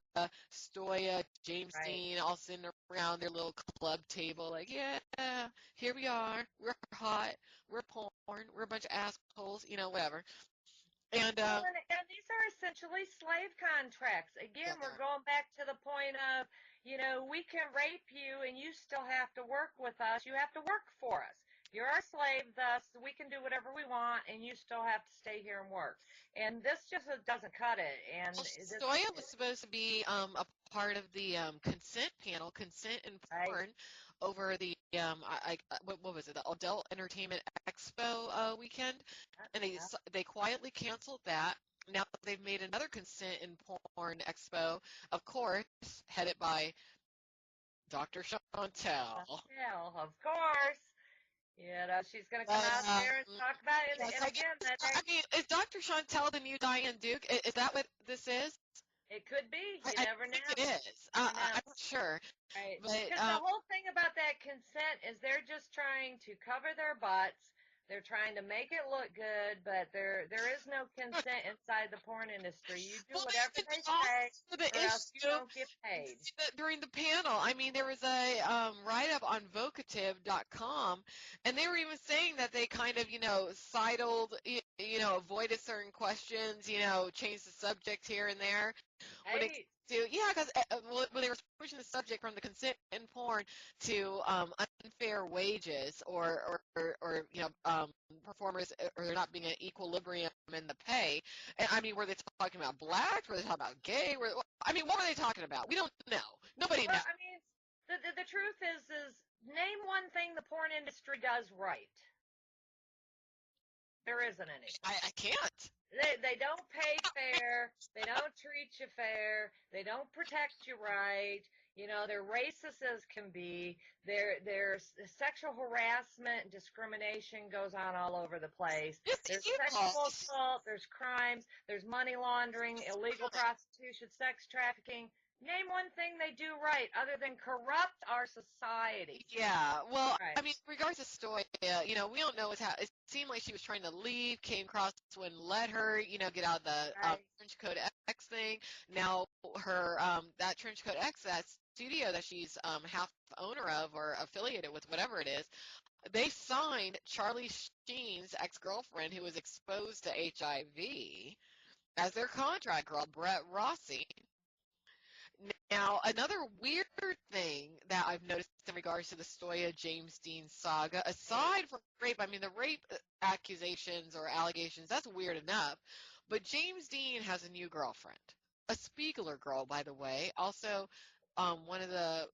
Stoya, James Dean, all sitting around their little club table, like, yeah, here we are, we're hot, we're porn, we're a bunch of assholes, whatever. And these are essentially slave contracts. Again, we're going back to the point of, we can rape you and you still have to work with us. You have to work for us. You're our slave, thus we can do whatever we want, and you still have to stay here and work. And this just doesn't cut it. And Stoya was supposed to be a part of the consent panel, Consent in Porn, over the what was it, the Adult Entertainment Expo weekend, and they quietly canceled that. Now they've made another Consent in Porn Expo, of course, headed by Dr. Chantel. Of course. You know, she's going to come out there and talk about it. And again, I mean, is Dr. Chantel the new Diane Duke? Is that what this is? It could be. You never know. I think it is. I'm not sure. Right. But, because the whole thing about that consent is they're just trying to cover their butts. They're trying to make it look good, but there is no consent inside the porn industry. You do whatever they say, or else you don't get paid. During the panel, I mean, there was a write-up on vocative.com, and they were even saying that they kind of, sidled, avoided certain questions, changed the subject here and there. Right. Because when they were pushing the subject from the consent in porn to unfair wages or performers, or there not being an equilibrium in the pay. And I mean, were they talking about blacks? Were they talking about gay? What were they talking about? We don't know. Nobody knows. I mean, the truth is name one thing the porn industry does right. There isn't any. I can't. They don't pay fair. They don't treat you fair. They don't protect you right. They're racist as can be. There's sexual harassment and discrimination goes on all over the place. There's sexual assault. There's crimes. There's money laundering, illegal prostitution, sex trafficking. Name one thing they do right other than corrupt our society. Yeah, well, right. I mean, in regards to Stoya, we don't know what's happening. It seemed like she was trying to leave, came across wouldn't let her, get out of the Trench Coat X thing. Now her, that Trench Coat X, that studio that she's half owner of or affiliated with, whatever it is, they signed Charlie Sheen's ex-girlfriend who was exposed to HIV as their contract girl, Brett Rossi. Now, another weird thing that I've noticed in regards to the Stoya James Dean saga, aside from rape, I mean, the rape accusations or allegations, that's weird enough, but James Dean has a new girlfriend, a Spiegler girl, by the way, also one of the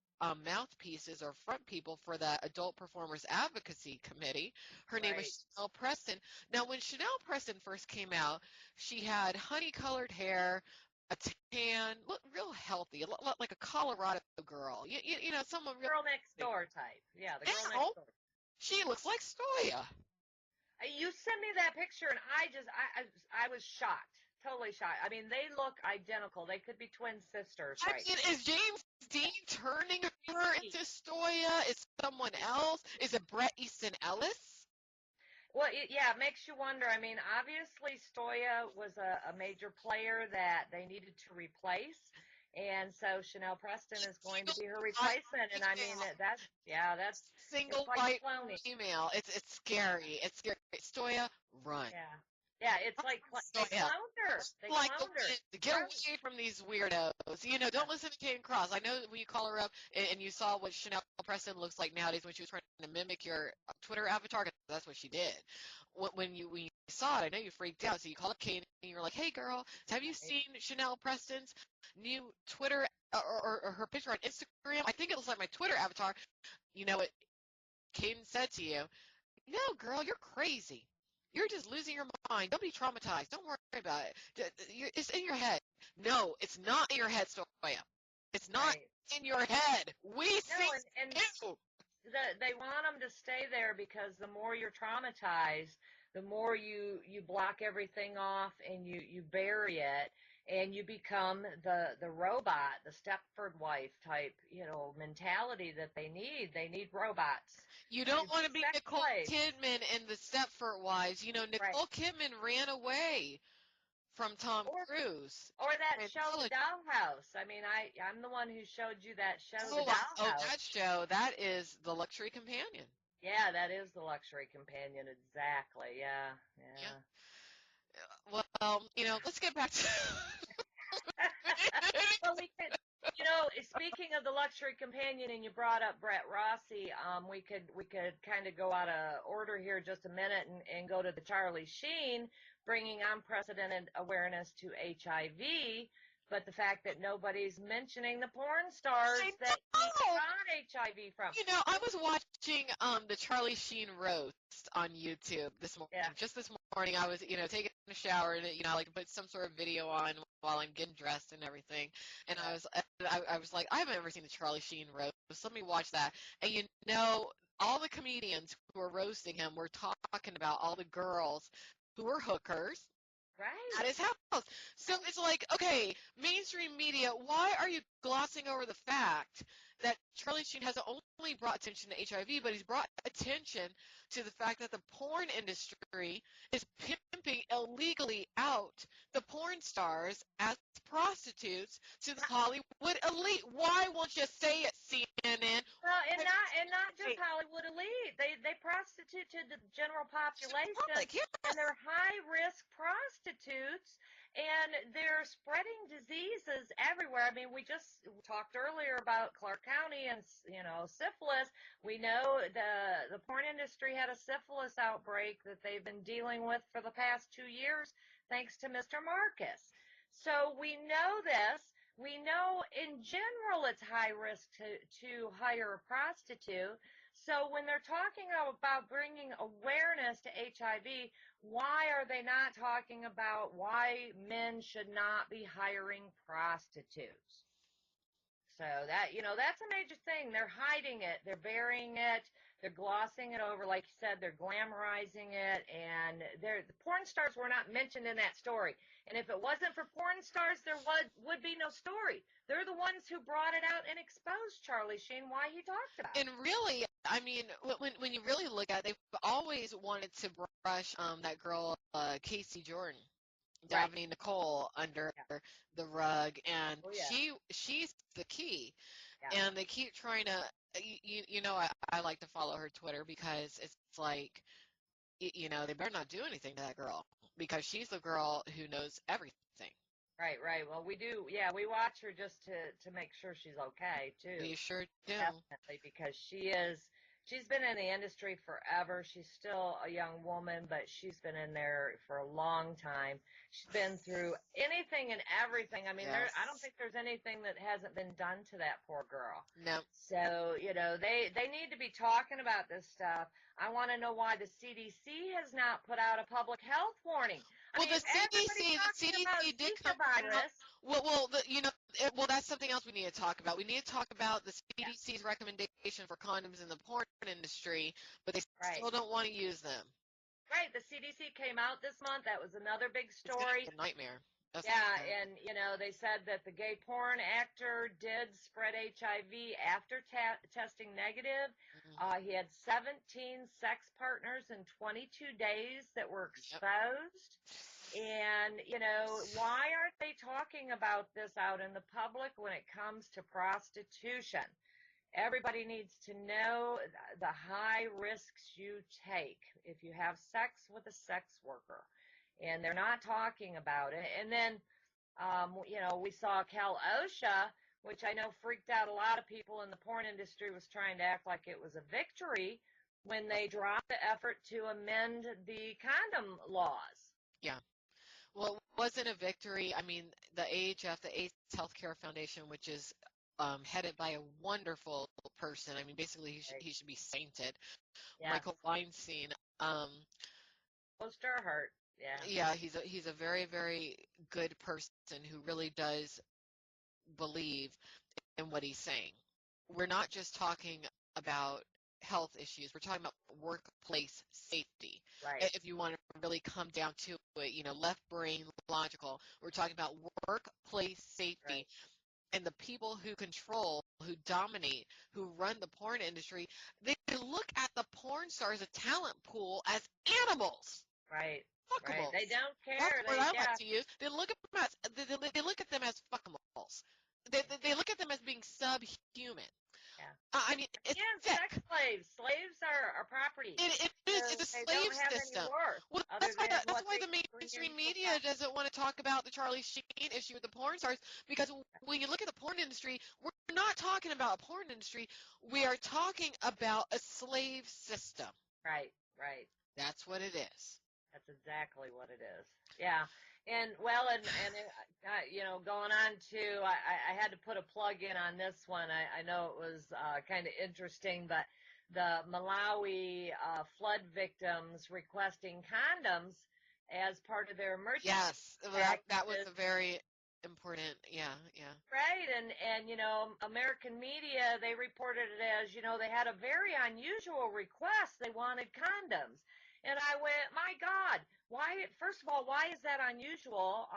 mouthpieces or front people for the Adult Performers Advocacy Committee. Her name is Chanel Preston. Now, when Chanel Preston first came out, she had honey-colored hair, a tan, looked real healthy, like a Colorado girl. Someone real girl next door type. Yeah, the girl next door. She looks like Stoya. You sent me that picture, and I was shocked, totally shocked. I mean, they look identical. They could be twin sisters. I mean, is James Dean turning her into Stoya? Is someone else? Is it Bret Easton Ellis? Well, it makes you wonder. I mean, obviously, Stoya was a major player that they needed to replace, and so Chanel Preston is going to be her replacement. And I mean, that's single like white female. It's scary. It's scary. Stoya, run. Yeah, it's like they cloned her. They cloned her. Get away from these weirdos. Don't listen to Kate Cross. I know when you call her up and you saw what Chanel Preston looks like nowadays when she was trying to mimic your Twitter avatar, because that's what she did. When you saw it, I know you freaked out. So you called up Kate and you're like, hey, girl, have you seen Chanel Preston's new Twitter or her picture on Instagram? I think it looks like my Twitter avatar. You know what Caden said to you? No, girl, you're crazy. You're just losing your mind. Don't be traumatized. Don't worry about it. It's in your head. No, it's not in your head, Stoya. It's not in your head. We see you. They want them to stay there because the more you're traumatized, the more you block everything off and you bury it, and you become the robot, the Stepford wife type, mentality that they need. They need robots. You don't want to be Nicole Kidman in the Stepford Wives. Nicole Kidman ran away from Tom Cruise. Or that show, The Dollhouse. I mean, I'm the one who showed you that show, The Dollhouse. Oh, that show. That is The Luxury Companion. Yeah, that is The Luxury Companion. Exactly. Yeah. Well, let's get back to... Well, we could... speaking of The Luxury Companion, and you brought up Brett Rossi, we could kind of go out of order here just a minute and go to the Charlie Sheen, bringing unprecedented awareness to HIV But the fact that nobody's mentioning the porn stars that he got HIV from. You know, I was watching the Charlie Sheen roast on YouTube this morning. Yeah. Just this morning, I was, you know, taking a shower and, you know, I like to put some sort of video on while I'm getting dressed and everything. And I was like, I haven't ever seen the Charlie Sheen roast. Let me watch that. And you know, all the comedians who were roasting him were talking about all the girls who were hookers. Right. At his house. So it's like, okay, mainstream media, why are you glossing over the fact that Charlie Sheen has only brought attention to HIV, but he's brought attention to the fact that the porn industry is pimping illegally out the porn stars as prostitutes to the Hollywood elite? Why won't you say it, CNN? Well, and not just Hollywood elite. They prostitute to the general population, and they're high-risk prostitutes, and they're spreading diseases everywhere. I mean, we just talked earlier about Clark County and, you know, syphilis. We know the porn industry had a syphilis outbreak that they've been dealing with for the past 2 years, thanks to Mr. Marcus. So we know this. We know in general it's high risk to hire a prostitute. So when they're talking about bringing awareness to HIV, why are they not talking about why men should not be hiring prostitutes? So that, you know, that's a major thing. They're hiding it. They're burying it. They're glossing it over. Like you said, they're glamorizing it. And the porn stars were not mentioned in that story. And if it wasn't for porn stars, there would be no story. They're the ones who brought it out and exposed Charlie Sheen, why he talked about it. And really, I mean, when you really look at it, they've always wanted to brush that girl, Casey Jordan. Davine Nicole under the rug, and she's the key. Yeah. And they keep trying to, you know, I like to follow her Twitter because it's like, you know, they better not do anything to that girl because she's the girl who knows everything. Right. Well, we do. Yeah, we watch her just to make sure she's okay too. We sure do. Definitely, because she's been in the industry forever. She's still a young woman, but she's been in there for a long time. She's been through anything and everything. I mean, I don't think there's anything that hasn't been done to that poor girl. No. So, you know, they need to be talking about this stuff. I want to know why the CDC has not put out a public health warning. Well, the CDC did come out. Well, that's something else we need to talk about. We need to talk about the CDC's recommendation for condoms in the porn industry, but they still don't want to use them. Right. The CDC came out this month. That was another big story. It's a nightmare. And, you know, they said that the gay porn actor did spread HIV after testing negative. Mm-hmm. He had 17 sex partners in 22 days that were exposed. Yep. And, you know, why aren't they talking about this out in the public when it comes to prostitution? Everybody needs to know the high risks you take if you have sex with a sex worker. And they're not talking about it. And then, you know, we saw Cal OSHA, which I know freaked out a lot of people in the porn industry, was trying to act like it was a victory when they dropped the effort to amend the condom laws. Yeah. Well, it wasn't a victory. I mean, the AHF, the AIDS Healthcare Foundation, which is headed by a wonderful person. I mean, basically, he should be sainted. Yeah. Michael Weinstein. Close to our heart. Yeah, he's a very, very good person who really does believe in what he's saying. We're not just talking about health issues. We're talking about workplace safety. Right. If you want to really come down to it, you know, left brain logical. We're talking about workplace safety. Right. And the people who control, who dominate, who run the porn industry, they look at the porn stars, a talent pool, as animals. Right. Fuckables. They don't care. That's what I like to use. They look at them as fuckables. They look at them as being subhuman. Yeah. I mean, it's sick. Sex slaves. Slaves are property. It is. It's a slave system. Well, that's why the mainstream media doesn't want to talk about the Charlie Sheen issue with the porn stars, because when you look at the porn industry, we're not talking about a porn industry. We are talking about a slave system. Right. That's what it is. That's exactly what it is. Yeah. And well, and you know, going on to, I had to put a plug in on this one. I know it was kind of interesting, but the Malawi flood victims requesting condoms as part of their emergency. Yes, that was a very important, yeah. Right, and you know, American media, they reported it as, you know, they had a very unusual request. They wanted condoms. And I went, my God, why, first of all, why is that unusual?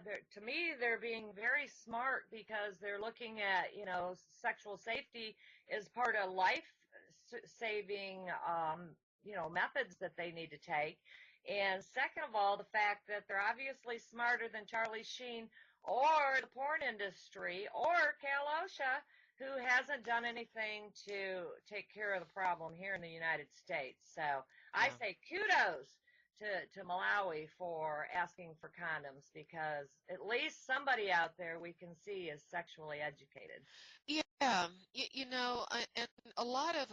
To me, they're being very smart because they're looking at, you know, sexual safety as part of life-saving, you know, methods that they need to take. And second of all, the fact that they're obviously smarter than Charlie Sheen or the porn industry or Cal OSHA, who hasn't done anything to take care of the problem here in the United States. So I say kudos to Malawi for asking for condoms, because at least somebody out there we can see is sexually educated. Yeah, you know, and a lot of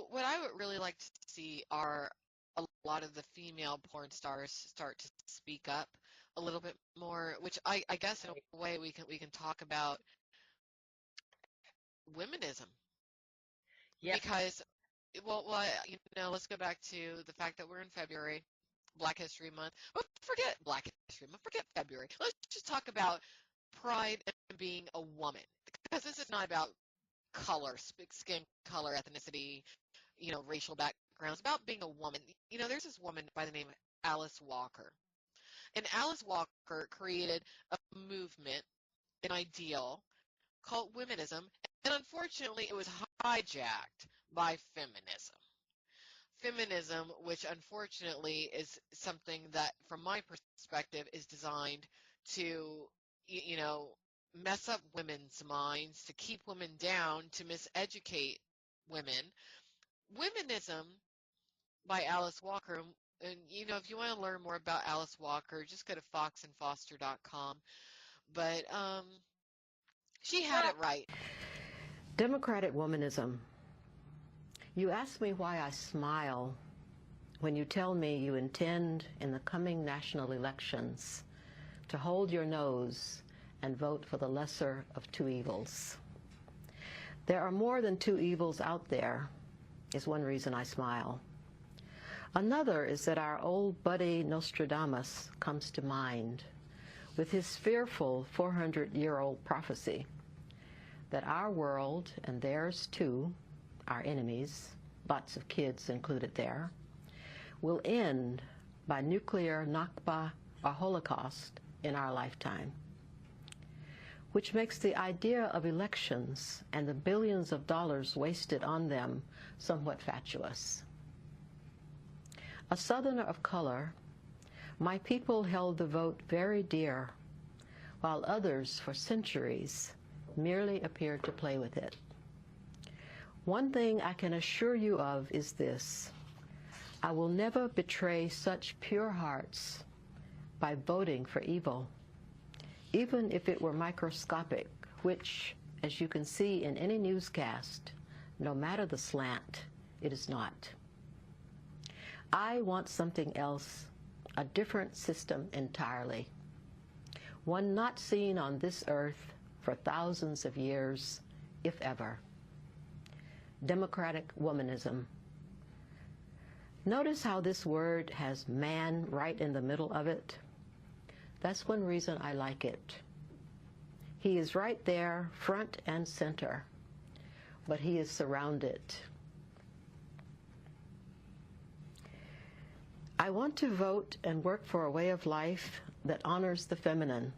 what I would really like to see are a lot of the female porn stars start to speak up a little bit more, which I guess in a way we can talk about womanism. Yes. Because, well, you know, let's go back to the fact that we're in February, Black History Month. But forget Black History Month, forget February. Let's just talk about pride and being a woman, because this is not about color, skin color, ethnicity, you know, racial backgrounds. It's about being a woman. You know, there's this woman by the name of Alice Walker. And Alice Walker created a movement, an ideal, called womanism, and unfortunately it was hijacked by feminism. Feminism, which unfortunately is something that, from my perspective, is designed to, you know, mess up women's minds, to keep women down, to miseducate women. Womanism by Alice Walker, and you know, if you want to learn more about Alice Walker, just go to foxandfoster.com. But she had it right. Democratic womanism. You ask me why I smile when you tell me you intend in the coming national elections to hold your nose and vote for the lesser of two evils. There are more than two evils out there, is one reason I smile. Another is that our old buddy Nostradamus comes to mind with his fearful 400-year-old prophecy that our world, and theirs too, our enemies, lots of kids included there, will end by nuclear Nakba or Holocaust in our lifetime, which makes the idea of elections and the billions of dollars wasted on them somewhat fatuous. A Southerner of color, my people held the vote very dear, while others for centuries merely appeared to play with it. One thing I can assure you of is this: I will never betray such pure hearts by voting for evil, even if it were microscopic, which, as you can see in any newscast, no matter the slant, it is not. I want something else, a different system entirely, one not seen on this earth for thousands of years, if ever. Democratic womanism. Notice how this word has man right in the middle of it? That's one reason I like it. He is right there, front and center, but he is surrounded. I want to vote and work for a way of life that honors the feminine,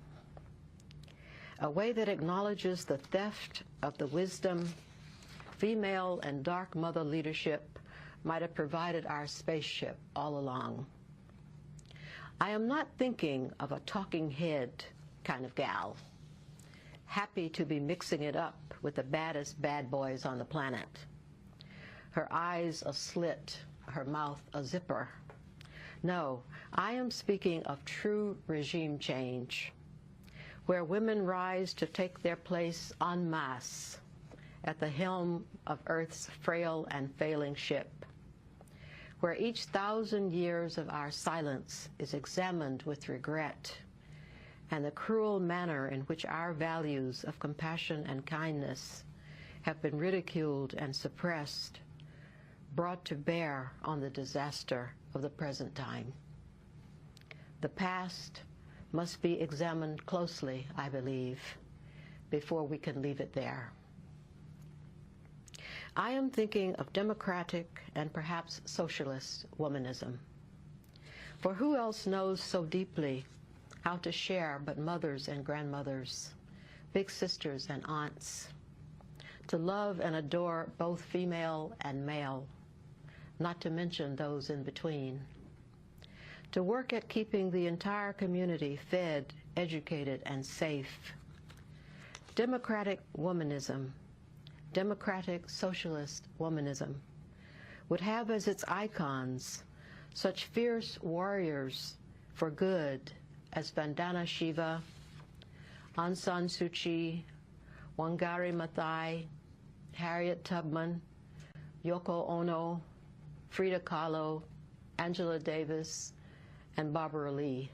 a way that acknowledges the theft of the wisdom female and dark mother leadership might have provided our spaceship all along. I am not thinking of a talking head kind of gal, happy to be mixing it up with the baddest bad boys on the planet. Her eyes a slit, her mouth a zipper. No, I am speaking of true regime change, where women rise to take their place en masse at the helm of Earth's frail and failing ship, where each 1,000 years of our silence is examined with regret and the cruel manner in which our values of compassion and kindness have been ridiculed and suppressed, brought to bear on the disaster of the present time. The past must be examined closely, I believe, before we can leave it there. I am thinking of democratic and perhaps socialist womanism. For who else knows so deeply how to share but mothers and grandmothers, big sisters and aunts, to love and adore both female and male, not to mention those in between, to work at keeping the entire community fed, educated, and safe. Democratic womanism, democratic socialist womanism, would have as its icons such fierce warriors for good as Vandana Shiva, Aung San Suu Kyi, Wangari Maathai, Harriet Tubman, Yoko Ono, Frida Kahlo, Angela Davis, and Barbara Lee,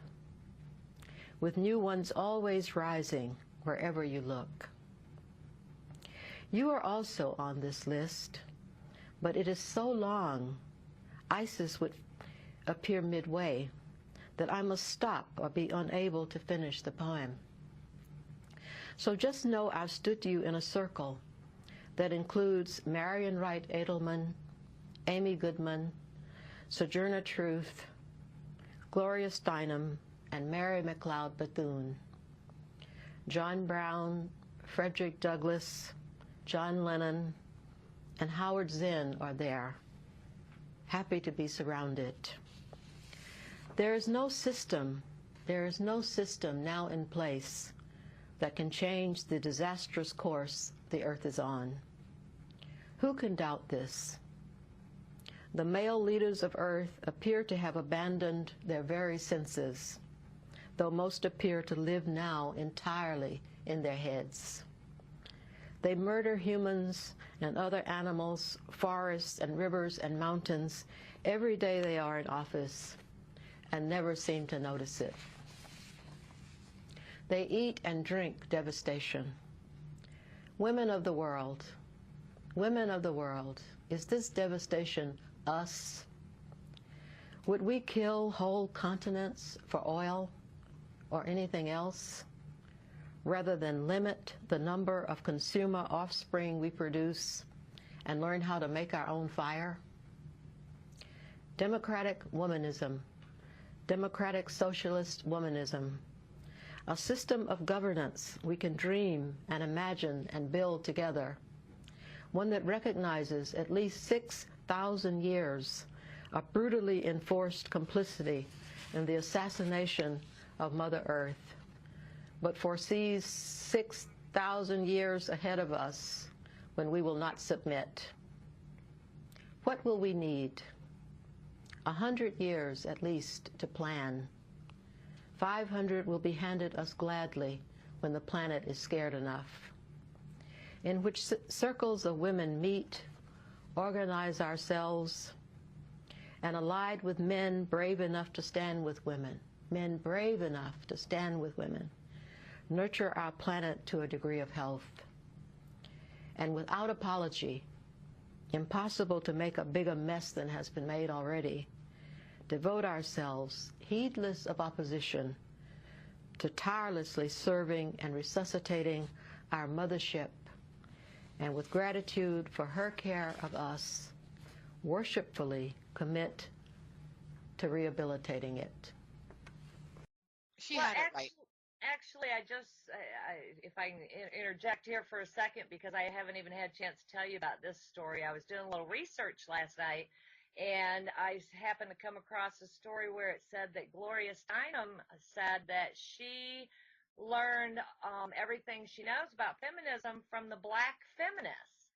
with new ones always rising wherever you look. You are also on this list, but it is so long, ISIS would appear midway, that I must stop or be unable to finish the poem. So just know I've stood you in a circle that includes Marian Wright Edelman, Amy Goodman, Sojourner Truth, Gloria Steinem, and Mary McLeod Bethune. John Brown, Frederick Douglass, John Lennon, and Howard Zinn are there, happy to be surrounded. There is no system now in place that can change the disastrous course the earth is on. Who can doubt this? The male leaders of earth appear to have abandoned their very senses, though most appear to live now entirely in their heads. They murder humans and other animals, forests and rivers and mountains every day they are in office, and never seem to notice it. They eat and drink devastation. Women of the world, is this devastation us? Would we kill whole continents for oil or anything else, rather than limit the number of consumer offspring we produce and learn how to make our own fire? Democratic womanism, democratic socialist womanism, a system of governance we can dream and imagine and build together, one that recognizes at least 6,000 years of brutally enforced complicity in the assassination of Mother Earth, but foresees 6,000 years ahead of us when we will not submit. What will we need? 100 years at least to plan. 500 will be handed us gladly when the planet is scared enough, in which circles of women meet, organize ourselves, and allied with men brave enough to stand with women, nurture our planet to a degree of health. And without apology, impossible to make a bigger mess than has been made already, devote ourselves, heedless of opposition, to tirelessly serving and resuscitating our mothership, and with gratitude for her care of us, worshipfully commit to rehabilitating it. She had it right. Actually, if I can interject here for a second, because I haven't even had a chance to tell you about this story. I was doing a little research last night, and I happened to come across a story where it said that Gloria Steinem said that she learned everything she knows about feminism from the black feminists.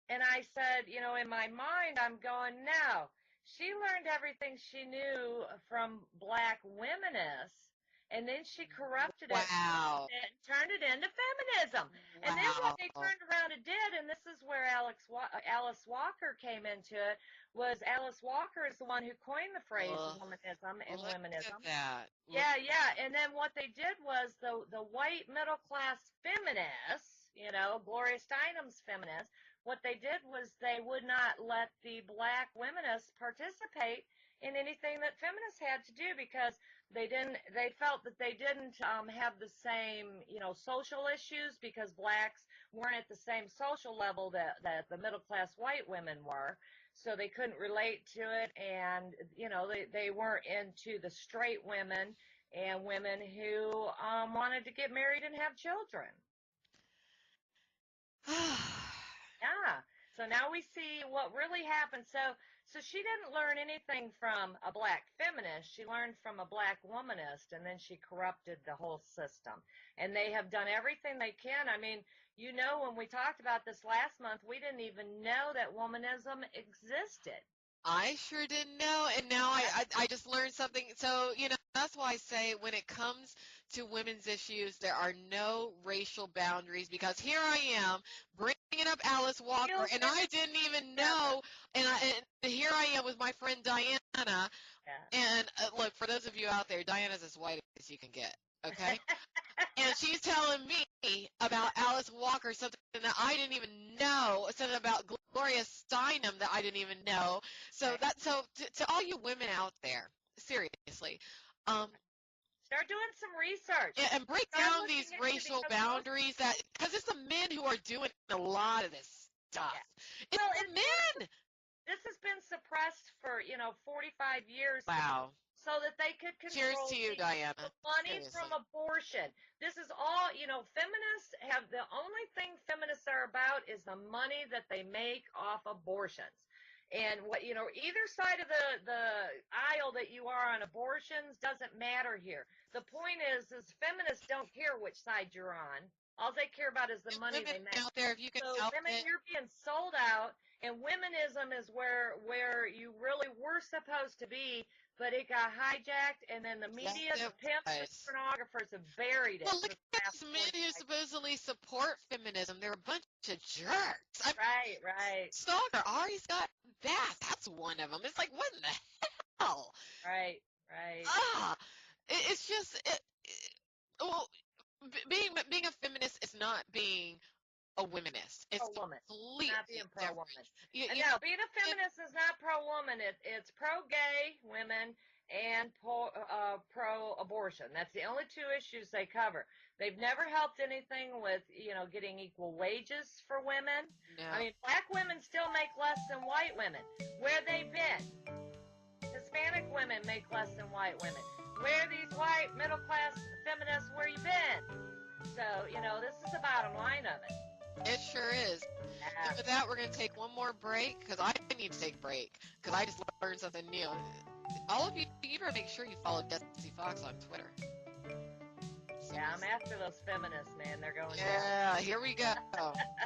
And I said, in my mind, I'm going, no, she learned everything she knew from black womanists. and then she corrupted it Wow. and turned it into feminism. And then what they turned around and did, and this is where Alice Walker came into it, was Alice Walker is the one who coined the phrase womanism and womenism. Yeah, yeah. And then what they did was the white middle class feminists, you know, Gloria Steinem's feminists, what they did was they would not let the black womanists participate in anything that feminists had to do because they felt that they didn't have the same, you know, social issues because blacks weren't at the same social level that the middle class white women were. So they couldn't relate to it, and, you know, they weren't into the straight women and women who wanted to get married and have children. Yeah. So now we see what really happened. So she didn't learn anything from a black feminist. She learned from a black womanist, and then she corrupted the whole system. And they have done everything they can. I mean, you know, when we talked about this last month, we didn't even know that womanism existed. I sure didn't know, and now I just learned something. So, you know, that's why I say when it comes to women's issues, there are no racial boundaries, because here I am bringing up Alice Walker, and I didn't even know, and here I am with my friend Diana, and look, for those of you out there, Diana's as white as you can get, okay? And she's telling me about Alice Walker, something that I didn't even know, something about Gloria Steinem that I didn't even know. So to all you women out there, seriously, start doing some research. Yeah, and break down these racial boundaries, because it's the men who are doing a lot of this stuff. Yeah. It's the men. This has been suppressed for, you know, 45 years. Wow. So that they could control Cheers to you, Diana. the money from abortion. This is all, you know, feminists have, the only thing feminists are about is the money that they make off abortions. And what, you know, either side of the aisle that you are on abortions doesn't matter here. The point is feminists don't care which side you're on. All they care about is the money they make. Out there, if you can so women, you're being sold out, and womanism is where you really were supposed to be, but it got hijacked, and then the media, the pimps, the pornographers have buried it. Well, look at these men who supposedly support feminism. They're a bunch of jerks. Right. Stalker, Ari Scott Bass, that's one of them. It's like, what in the hell? Right. It's just, well, being a feminist is not being a womanist. It's pro-woman. Not being pro-woman. No, being a feminist is not pro-woman. It's pro-gay women and pro-abortion. That's the only two issues they cover. They've never helped anything with, you know, getting equal wages for women. No. I mean, black women still make less than white women. Where they been? Hispanic women make less than white women. Where are these white middle-class feminists? Where you been? So, you know, this is the bottom line of it. It sure is. Yeah. And with that, we're going to take one more break, because I need to take a break, because I just learned something new. All of you, you better make sure you follow Desi Foxx on Twitter. Yeah, I'm after those feminists, man. They're going down. Yeah, here we go.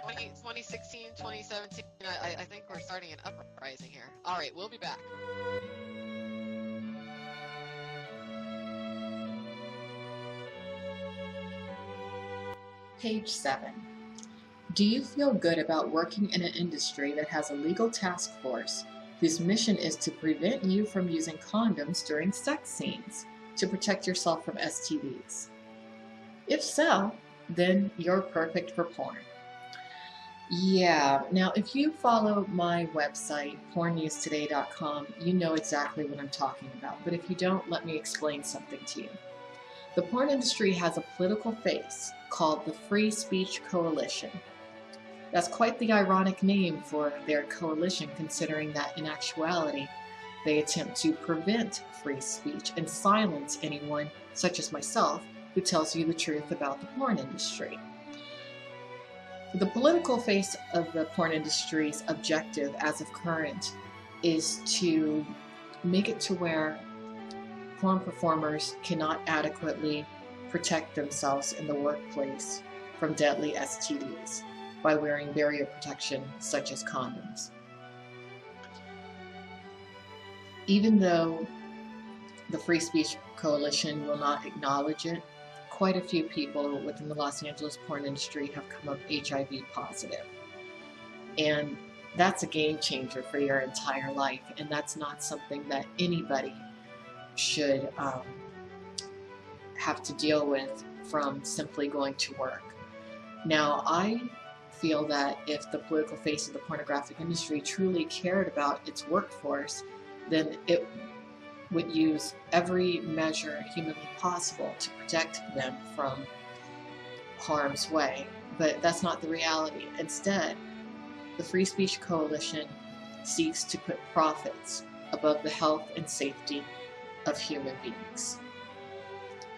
2016, 2017, I think we're starting an uprising here. All right, we'll be back. Page 7. Do you feel good about working in an industry that has a legal task force whose mission is to prevent you from using condoms during sex scenes to protect yourself from STDs? If so, then you're perfect for porn. Yeah, now if you follow my website, pornnewstoday.com, you know exactly what I'm talking about. But if you don't, let me explain something to you. The porn industry has a political face called the Free Speech Coalition. That's quite the ironic name for their coalition, considering that in actuality, they attempt to prevent free speech and silence anyone, such as myself, who tells you the truth about the porn industry. The political face of the porn industry's objective as of current is to make it to where porn performers cannot adequately protect themselves in the workplace from deadly STDs by wearing barrier protection such as condoms. Even though the Free Speech Coalition will not acknowledge it. Quite a few people within the Los Angeles porn industry have come up HIV positive. And that's a game changer for your entire life. And that's not something that anybody should have to deal with from simply going to work. Now, I feel that if the political face of the pornographic industry truly cared about its workforce, then it would use every measure humanly possible to protect them from harm's way. But that's not the reality. Instead, the Free Speech Coalition seeks to put profits above the health and safety of human beings.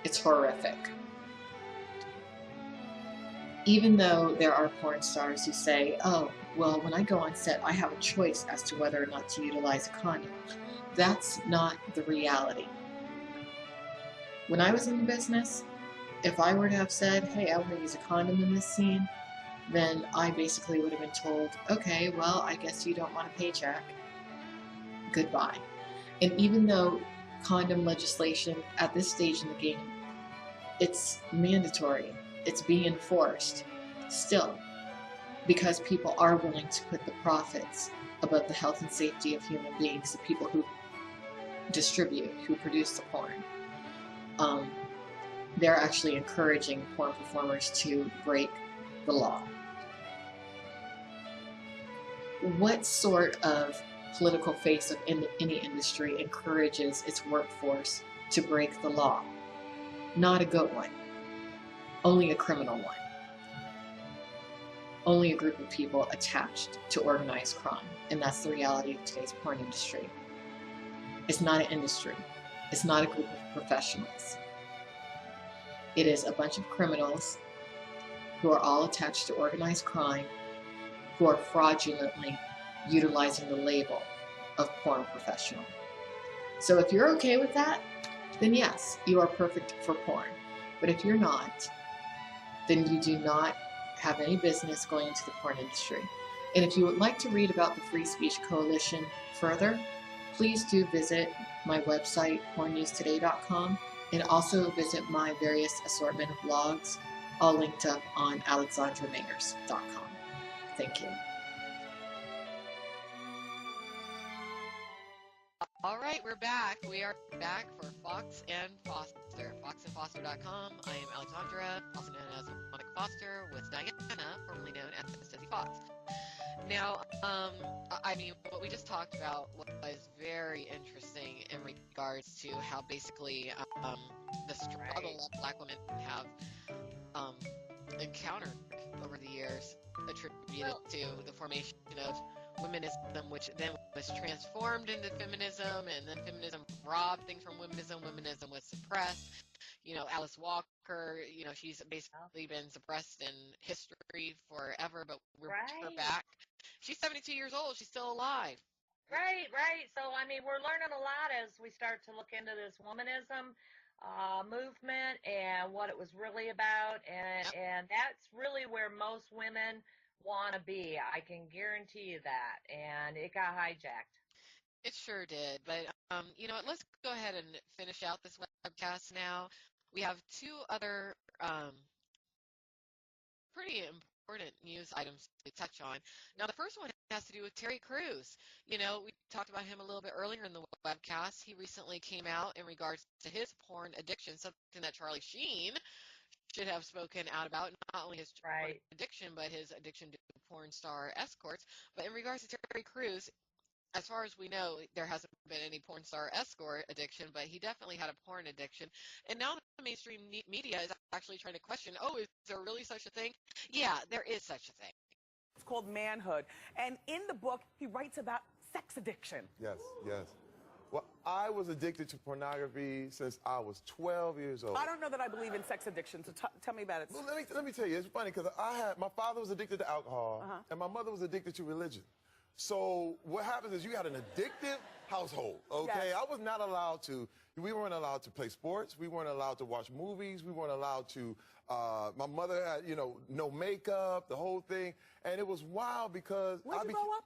It's horrific. Even though there are porn stars who say, oh, well, when I go on set, I have a choice as to whether or not to utilize a condom. That's not the reality. When I was in the business, if I were to have said, hey, I want to use a condom in this scene, then I basically would have been told, okay, well, I guess you don't want a paycheck. Goodbye. And even though condom legislation at this stage in the game, it's mandatory, it's being enforced, still, because people are willing to put the profits above the health and safety of human beings, the people who distribute, who produce the porn. They're actually encouraging porn performers to break the law. What sort of political face of any industry encourages its workforce to break the law? Not a good one. Only a criminal one. Only a group of people attached to organized crime. And that's the reality of today's porn industry. It's not an industry. It's not a group of professionals. It is a bunch of criminals who are all attached to organized crime, who are fraudulently utilizing the label of porn professional. So if you're okay with that, then yes, you are perfect for porn. But if you're not, then you do not have any business going into the porn industry. And if you would like to read about the Free Speech Coalition further, please do visit my website, pornnewstoday.com, and also visit my various assortment of blogs, all linked up on alexandramayers.com. Thank you. All right, we're back. We are back for Foxx and Foster. Foxandfoster.com. I am Alexandra, also known as Monica Foster, with Diana, formerly known as Desi Foxx. Now, I mean, what we just talked about was very interesting in regards to how basically the struggle that Black women have encountered over the years attributed to the formation of Womanism, which then was transformed into feminism, and then feminism robbed things from Womanism. Womanism was suppressed. You know, Alice Walker, you know, she's basically been suppressed in history forever, but we're her back. She's 72 years old. She's still alive. Right. So, I mean, we're learning a lot as we start to look into this womanism movement and what it was really about. And that's really where most women want to be. I can guarantee you that. And it got hijacked. It sure did. But, you know what, let's go ahead and finish out this webcast now. We have two other pretty important news items to touch on. Now, the first one has to do with Terry Crews. You know, we talked about him a little bit earlier in the webcast. He recently came out in regards to his porn addiction, something that Charlie Sheen should have spoken out about, not only his porn addiction, but his addiction to porn star escorts. But in regards to Terry Crews, as far as we know, there hasn't been any porn star escort addiction, but he definitely had a porn addiction. And now the mainstream media is actually trying to question, oh, is there really such a thing? Yeah, there is such a thing. It's called Manhood. And in the book, he writes about sex addiction. Yes. Well, I was addicted to pornography since I was 12 years old. I don't know that I believe in sex addiction, so tell me about it. Well, let me tell you, it's funny because my father was addicted to alcohol, and my mother was addicted to religion. So what happens is you had an addictive household, okay? Yes. I was not allowed to, we weren't allowed to play sports. We weren't allowed to watch movies. We weren't allowed to, my mother had, you know, no makeup, the whole thing. And it was wild because... Where'd you grow up?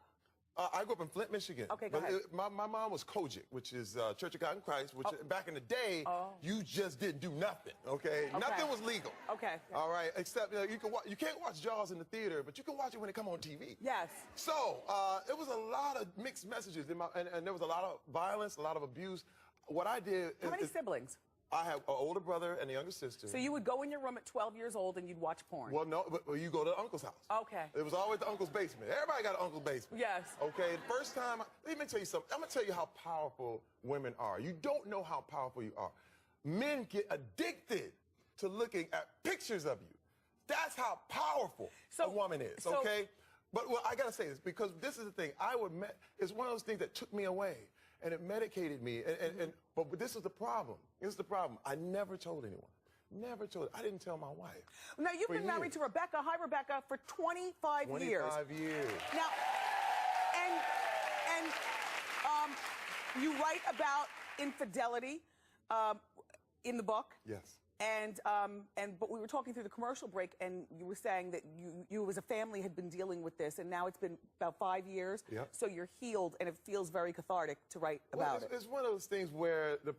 I grew up in Flint, Michigan. Okay, go ahead. My mom was Kojic, which is Church of God in Christ, which back in the day, you just didn't do nothing, okay? Nothing was legal. Okay. All right, except you can't watch Jaws in the theater, but you can watch it when it come on TV. Yes. So it was a lot of mixed messages, and there was a lot of violence, a lot of abuse. What I did... How many siblings? I have an older brother and a younger sister. So you would go in your room at 12 years old and you'd watch porn? Well, no, but you go to the uncle's house. Okay. It was always the uncle's basement. Everybody got an uncle's basement. Yes. Okay, the first time, let me tell you something. I'm going to tell you how powerful women are. You don't know how powerful you are. Men get addicted to looking at pictures of you. That's how powerful a woman is, okay? But I got to say this, because this is the thing. It's one of those things that took me away. And it medicated me. But this is the problem. This is the problem. I never told anyone. Never told. I didn't tell my wife. Now, you've been married to Rebecca. Hi, Rebecca, for 25 years. 25 years. Now, you write about infidelity in the book. Yes. But we were talking through the commercial break, and you were saying that you as a family had been dealing with this, and now it's been about 5 years. Yep. So you're healed, and it feels very cathartic to write about it. It's one of those things where the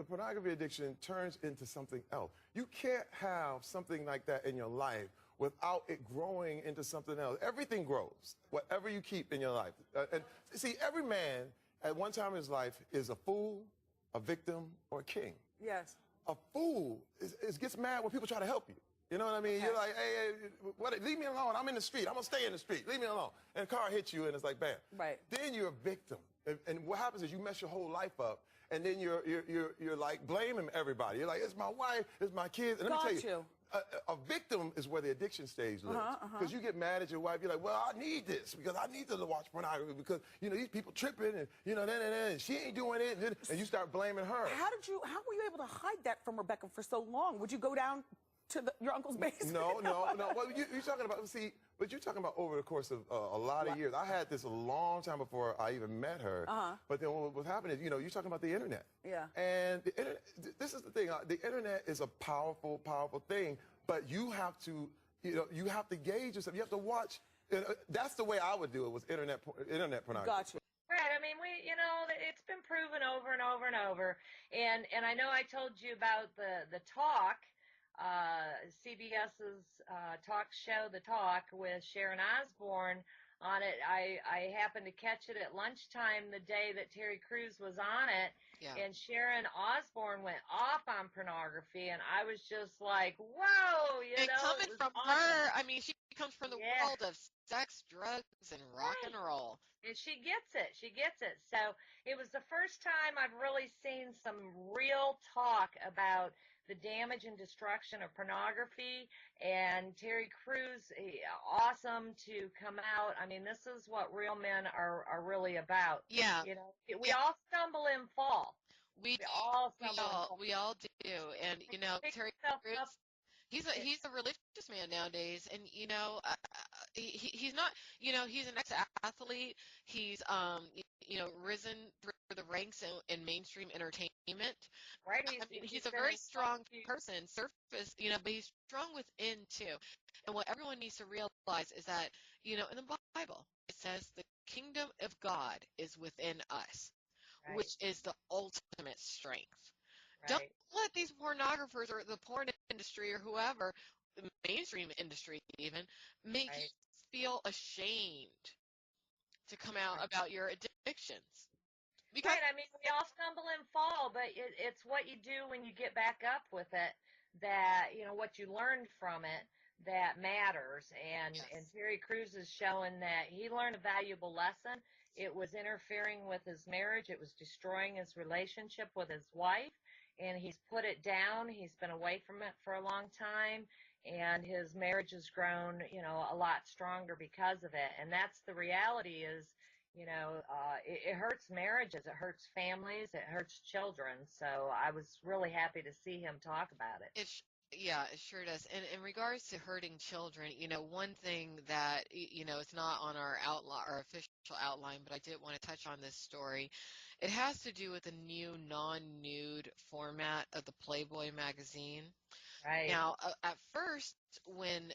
pornography addiction turns into something else. You can't have something like that in your life without it growing into something else. Everything grows, whatever you keep in your life. And see, every man at one time in his life is a fool, a victim, or a king. Yes. A fool gets mad when people try to help you. You know what I mean? Okay. You're like, hey, leave me alone. I'm in the street. I'm going to stay in the street. Leave me alone. And a car hits you, and it's like, bam. Right. Then you're a victim. And what happens is you mess your whole life up, and then you're like blaming everybody. You're like, it's my wife, it's my kids. And let me tell you. A victim is where the addiction stage lives. Because you get mad at your wife, you're like, well, I need this because I need to watch pornography because, these people tripping and, and she ain't doing it. And you start blaming her. How were you able to hide that from Rebecca for so long? Would you go down to your uncle's basement? No. Well, you're talking about, but you're talking about over the course of a lot of years. I had this a long time before I even met her. But then what was happening is, you're talking about the internet. Yeah. And the internet, this is the thing. The internet is a powerful, powerful thing. But you have to, you have to gauge yourself. You have to watch. That's the way I would do it, was internet pornography. Gotcha. Right. I mean, it's been proven over and over and over. And I know I told you about the talk. CBS's talk show, The Talk, with Sharon Osbourne on it. I happened to catch it at lunchtime the day that Terry Crews was on it, and Sharon Osbourne went off on pornography, and I was just like, whoa, coming from awesome. her, I mean, she comes from the world of sex, drugs, and rock and roll. And she gets it. She gets it. So it was the first time I've really seen some real talk about the damage and destruction of pornography. And Terry Crews, awesome to come out. I mean, this is what real men are really about. Yeah. We all stumble and fall. We all do. And Terry Crews, he's a religious man nowadays, and he's not, he's an ex-athlete. He's risen through the ranks in mainstream entertainment. Right. He's a very strong person, surface, but he's strong within too. And what everyone needs to realize is that, in the Bible, it says the kingdom of God is within us, which is the ultimate strength. Right. Don't let these pornographers or the porn industry or whoever, the mainstream industry even, make you feel ashamed to come out about your addictions. Because I mean, we all stumble and fall, but it's what you do when you get back up with it that, what you learned from it that matters. And Terry Crews is showing that he learned a valuable lesson. It was interfering with his marriage. It was destroying his relationship with his wife. And he's put it down. He's been away from it for a long time. And his marriage has grown, a lot stronger because of it. And that's the reality is, it hurts marriages, it hurts families, it hurts children. So I was really happy to see him talk about it. It sure does. And in regards to hurting children, one thing that, it's not on our official outline, but I did want to touch on this story. It has to do with the new non-nude format of the Playboy magazine. Right. Now, at first, when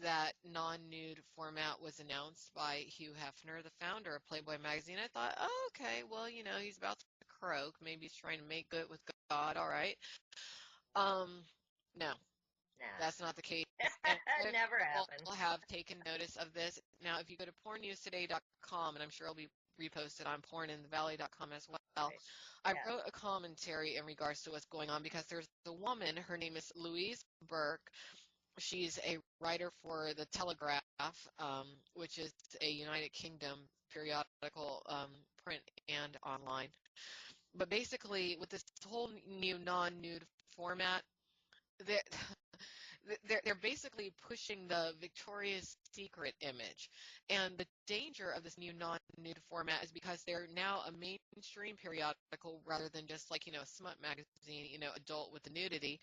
that non-nude format was announced by Hugh Hefner, the founder of Playboy magazine, I thought, oh, okay, well, you know, he's about to croak. Maybe he's trying to make good with God. All right. No, that's not the case. And Never happened. people have taken notice of this. Now, if you go to pornnewstoday.com, and I'm sure it'll be reposted on porninthevalley.com as well, I wrote a commentary in regards to what's going on because there's a woman, her name is Louise Burke. She's a writer for The Telegraph, which is a United Kingdom periodical, print and online. But basically, with this whole new non-nude format, they're basically pushing the Victoria's Secret image. And the danger of this new non-nude format is because they're now a mainstream periodical rather than just like, you know, a smut magazine, you know, adult with the nudity.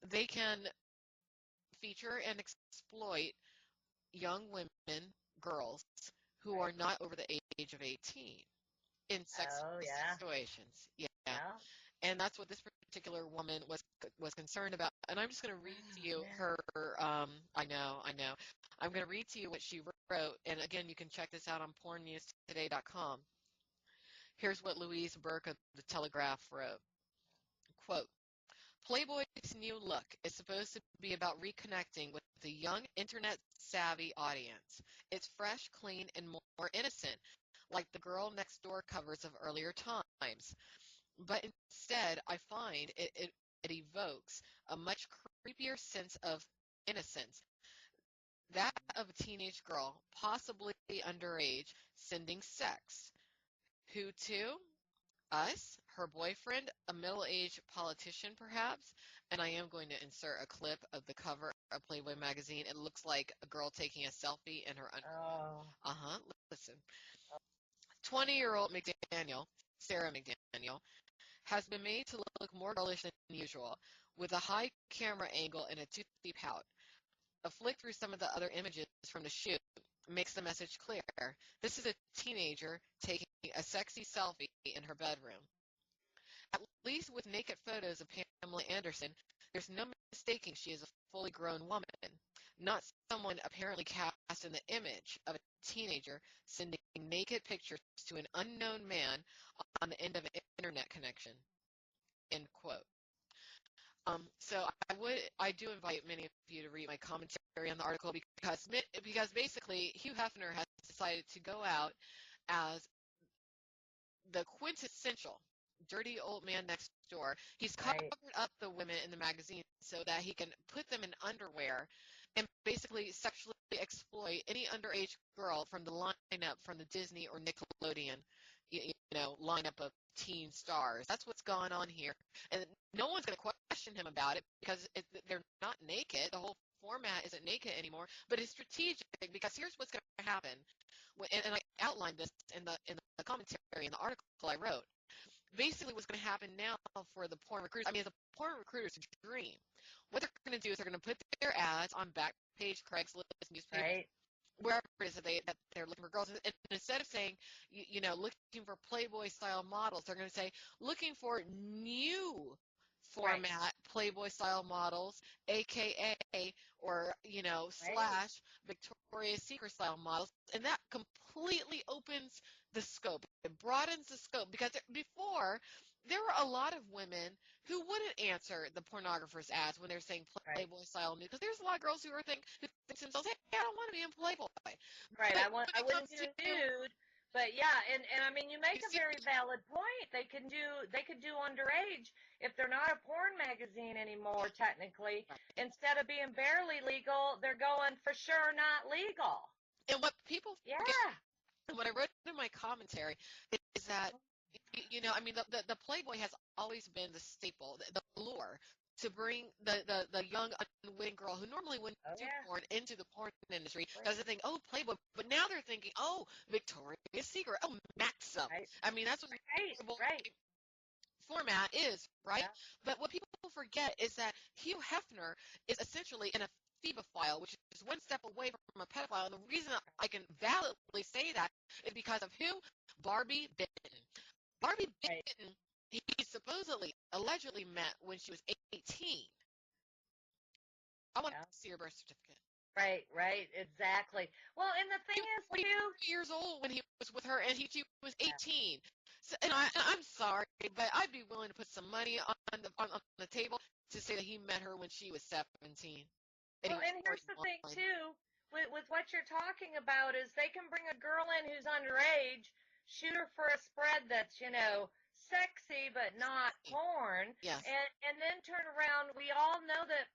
They can feature and exploit young women, girls, who are not over the age of 18 in sex situations. Yeah. And that's what this particular woman was concerned about. And I'm just going to read to you her, I know. I'm going to read to you what she wrote. And again, you can check this out on pornnewstoday.com. Here's what Louise Burke of The Telegraph wrote. Quote, Playboy's new look is supposed to be about reconnecting with the young internet-savvy audience. It's fresh, clean, and more innocent, like the girl next door covers of earlier times. But instead, I find it evokes a much creepier sense of innocence, that of a teenage girl, possibly underage, sending sex. Who to? Us, her boyfriend, a middle-aged politician perhaps, and I am going to insert a clip of the cover of Playboy magazine. It looks like a girl taking a selfie in her underwear. Listen. 20-year-old McDaniel, Sarah McDaniel, has been made to look more girlish than usual, with a high camera angle and a toothy pout. A flick through some of the other images from the shoot makes the message clear. This is a teenager taking a sexy selfie in her bedroom. At least with naked photos of Pamela Anderson, there's no mistaking she is a fully grown woman, not someone apparently cast in the image of a teenager sending naked pictures to an unknown man on the end of an internet connection. End quote. So I do invite many of you to read my commentary on the article because basically Hugh Hefner has decided to go out as the quintessential dirty old man next door. He's covered up the women in the magazine so that he can put them in underwear and basically sexually exploit any underage girl from the lineup from the Disney or Nickelodeon, lineup of teen stars. That's what's gone on here. And no one's going to question him about it because they're not naked. The whole format isn't naked anymore, but it's strategic because here's what's going to happen. And I outlined this in the commentary in the article I wrote. Basically, what's going to happen now for the porn recruiters, it's a porn recruiter's dream. What they're going to do is they're going to put their ads on Backpage, Craigslist, newspaper, wherever it is that they're looking for girls. And instead of saying, looking for Playboy-style models, they're going to say, looking for new format Playboy-style models, a.k.a. or, slash Victoria's Secret-style models. And that completely opens the scope. It broadens the scope because before there were a lot of women who wouldn't answer the pornographer's ads when they're saying Playboy style nude because there's a lot of girls who think to themselves, hey, I don't want to be in Playboy. Right, I wouldn't do nude. But yeah, and I mean, you make a very valid point. They could do underage if they're not a porn magazine anymore. Technically, instead of being barely legal, they're going for sure not legal. And what people forget, and what I wrote in my commentary is that, the Playboy has always been the staple, the lure to bring the young, unwitting girl who normally wouldn't do porn into the porn industry because they think, oh, Playboy. But now they're thinking, oh, Victoria's Secret, oh, Maxim. That's what the format is, right? Yeah. But what people forget is that Hugh Hefner is essentially an pedophile, which is one step away from a pedophile. And the reason I can validly say that is because of who? Barbie Benton. Barbie Benton, he allegedly met when she was 18. I want to see her birth certificate. Right, exactly. Well, and the thing is, he was 40 years old when he was with her, and she was 18. So, and I'm sorry, but I'd be willing to put some money on the table to say that he met her when she was 17. Well, and here's the thing too, with what you're talking about is they can bring a girl in who's underage, shoot her for a spread that's, sexy but not porn, yes. and then turn around. We all know that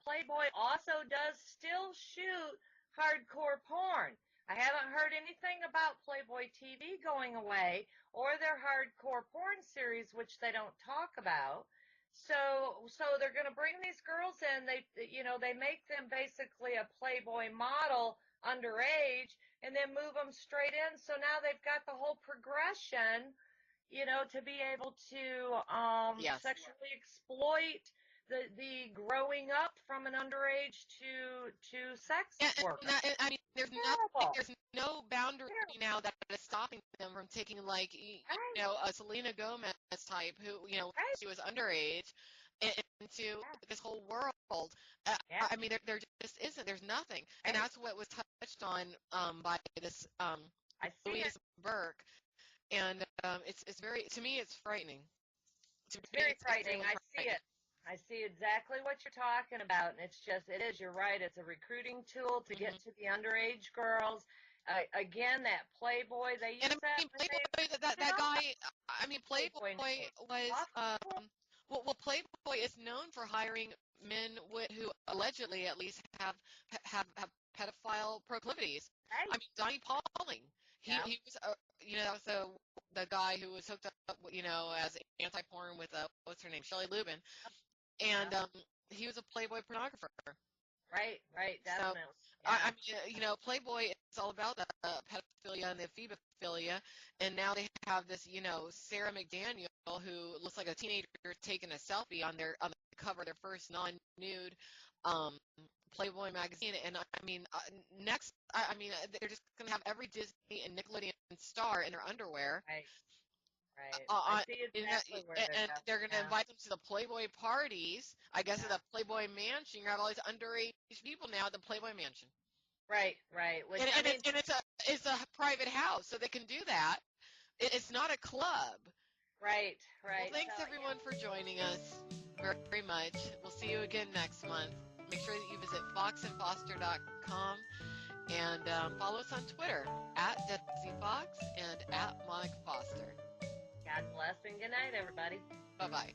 Playboy also does still shoot hardcore porn. I haven't heard anything about Playboy TV going away or their hardcore porn series, which they don't talk about. So they're going to bring these girls in. They make them basically a Playboy model underage, and then move them straight in. So now they've got the whole progression, to be able to yes. sexually exploit the growing up from an underage to sex work. I mean, there's no boundary now that is stopping them from taking, like, a Selena Gomez type who, she was underage, into this whole world. I mean, there just isn't. There's nothing, and that's what was touched on by this Louise Burke, and it's very, to me, it's frightening. It's very frightening. I see it. I see exactly what you're talking about, and you're right, it's a recruiting tool to get to the underage girls. Again, that Playboy, they use that guy, I mean, Playboy was, well, Playboy is known for hiring men who allegedly, at least, have pedophile proclivities. Right. I mean, Donnie Pauling, he was the guy who was hooked up, as anti-porn with, what's her name, Shelley Lubin. And he was a Playboy pornographer. Right, definitely. So, I mean, Playboy is all about the pedophilia and the ephebophilia, and now they have this, Sarah McDaniel, who looks like a teenager taking a selfie on the cover of their first non-nude Playboy magazine. And I mean, next, I mean, they're just gonna have every Disney and Nickelodeon star in their underwear. Right. I see exactly where they're going to invite them to the Playboy parties. I guess at the Playboy Mansion, you have all these underage people now at the Playboy Mansion. Right. And it's a private house, so they can do that. It's not a club. Right. Well, thanks everyone for joining us very, very much. We'll see you again next month. Make sure that you visit foxandfoster.com and follow us on Twitter at Desi Foxx and at Monica Foster. God bless and good night, everybody. Bye-bye.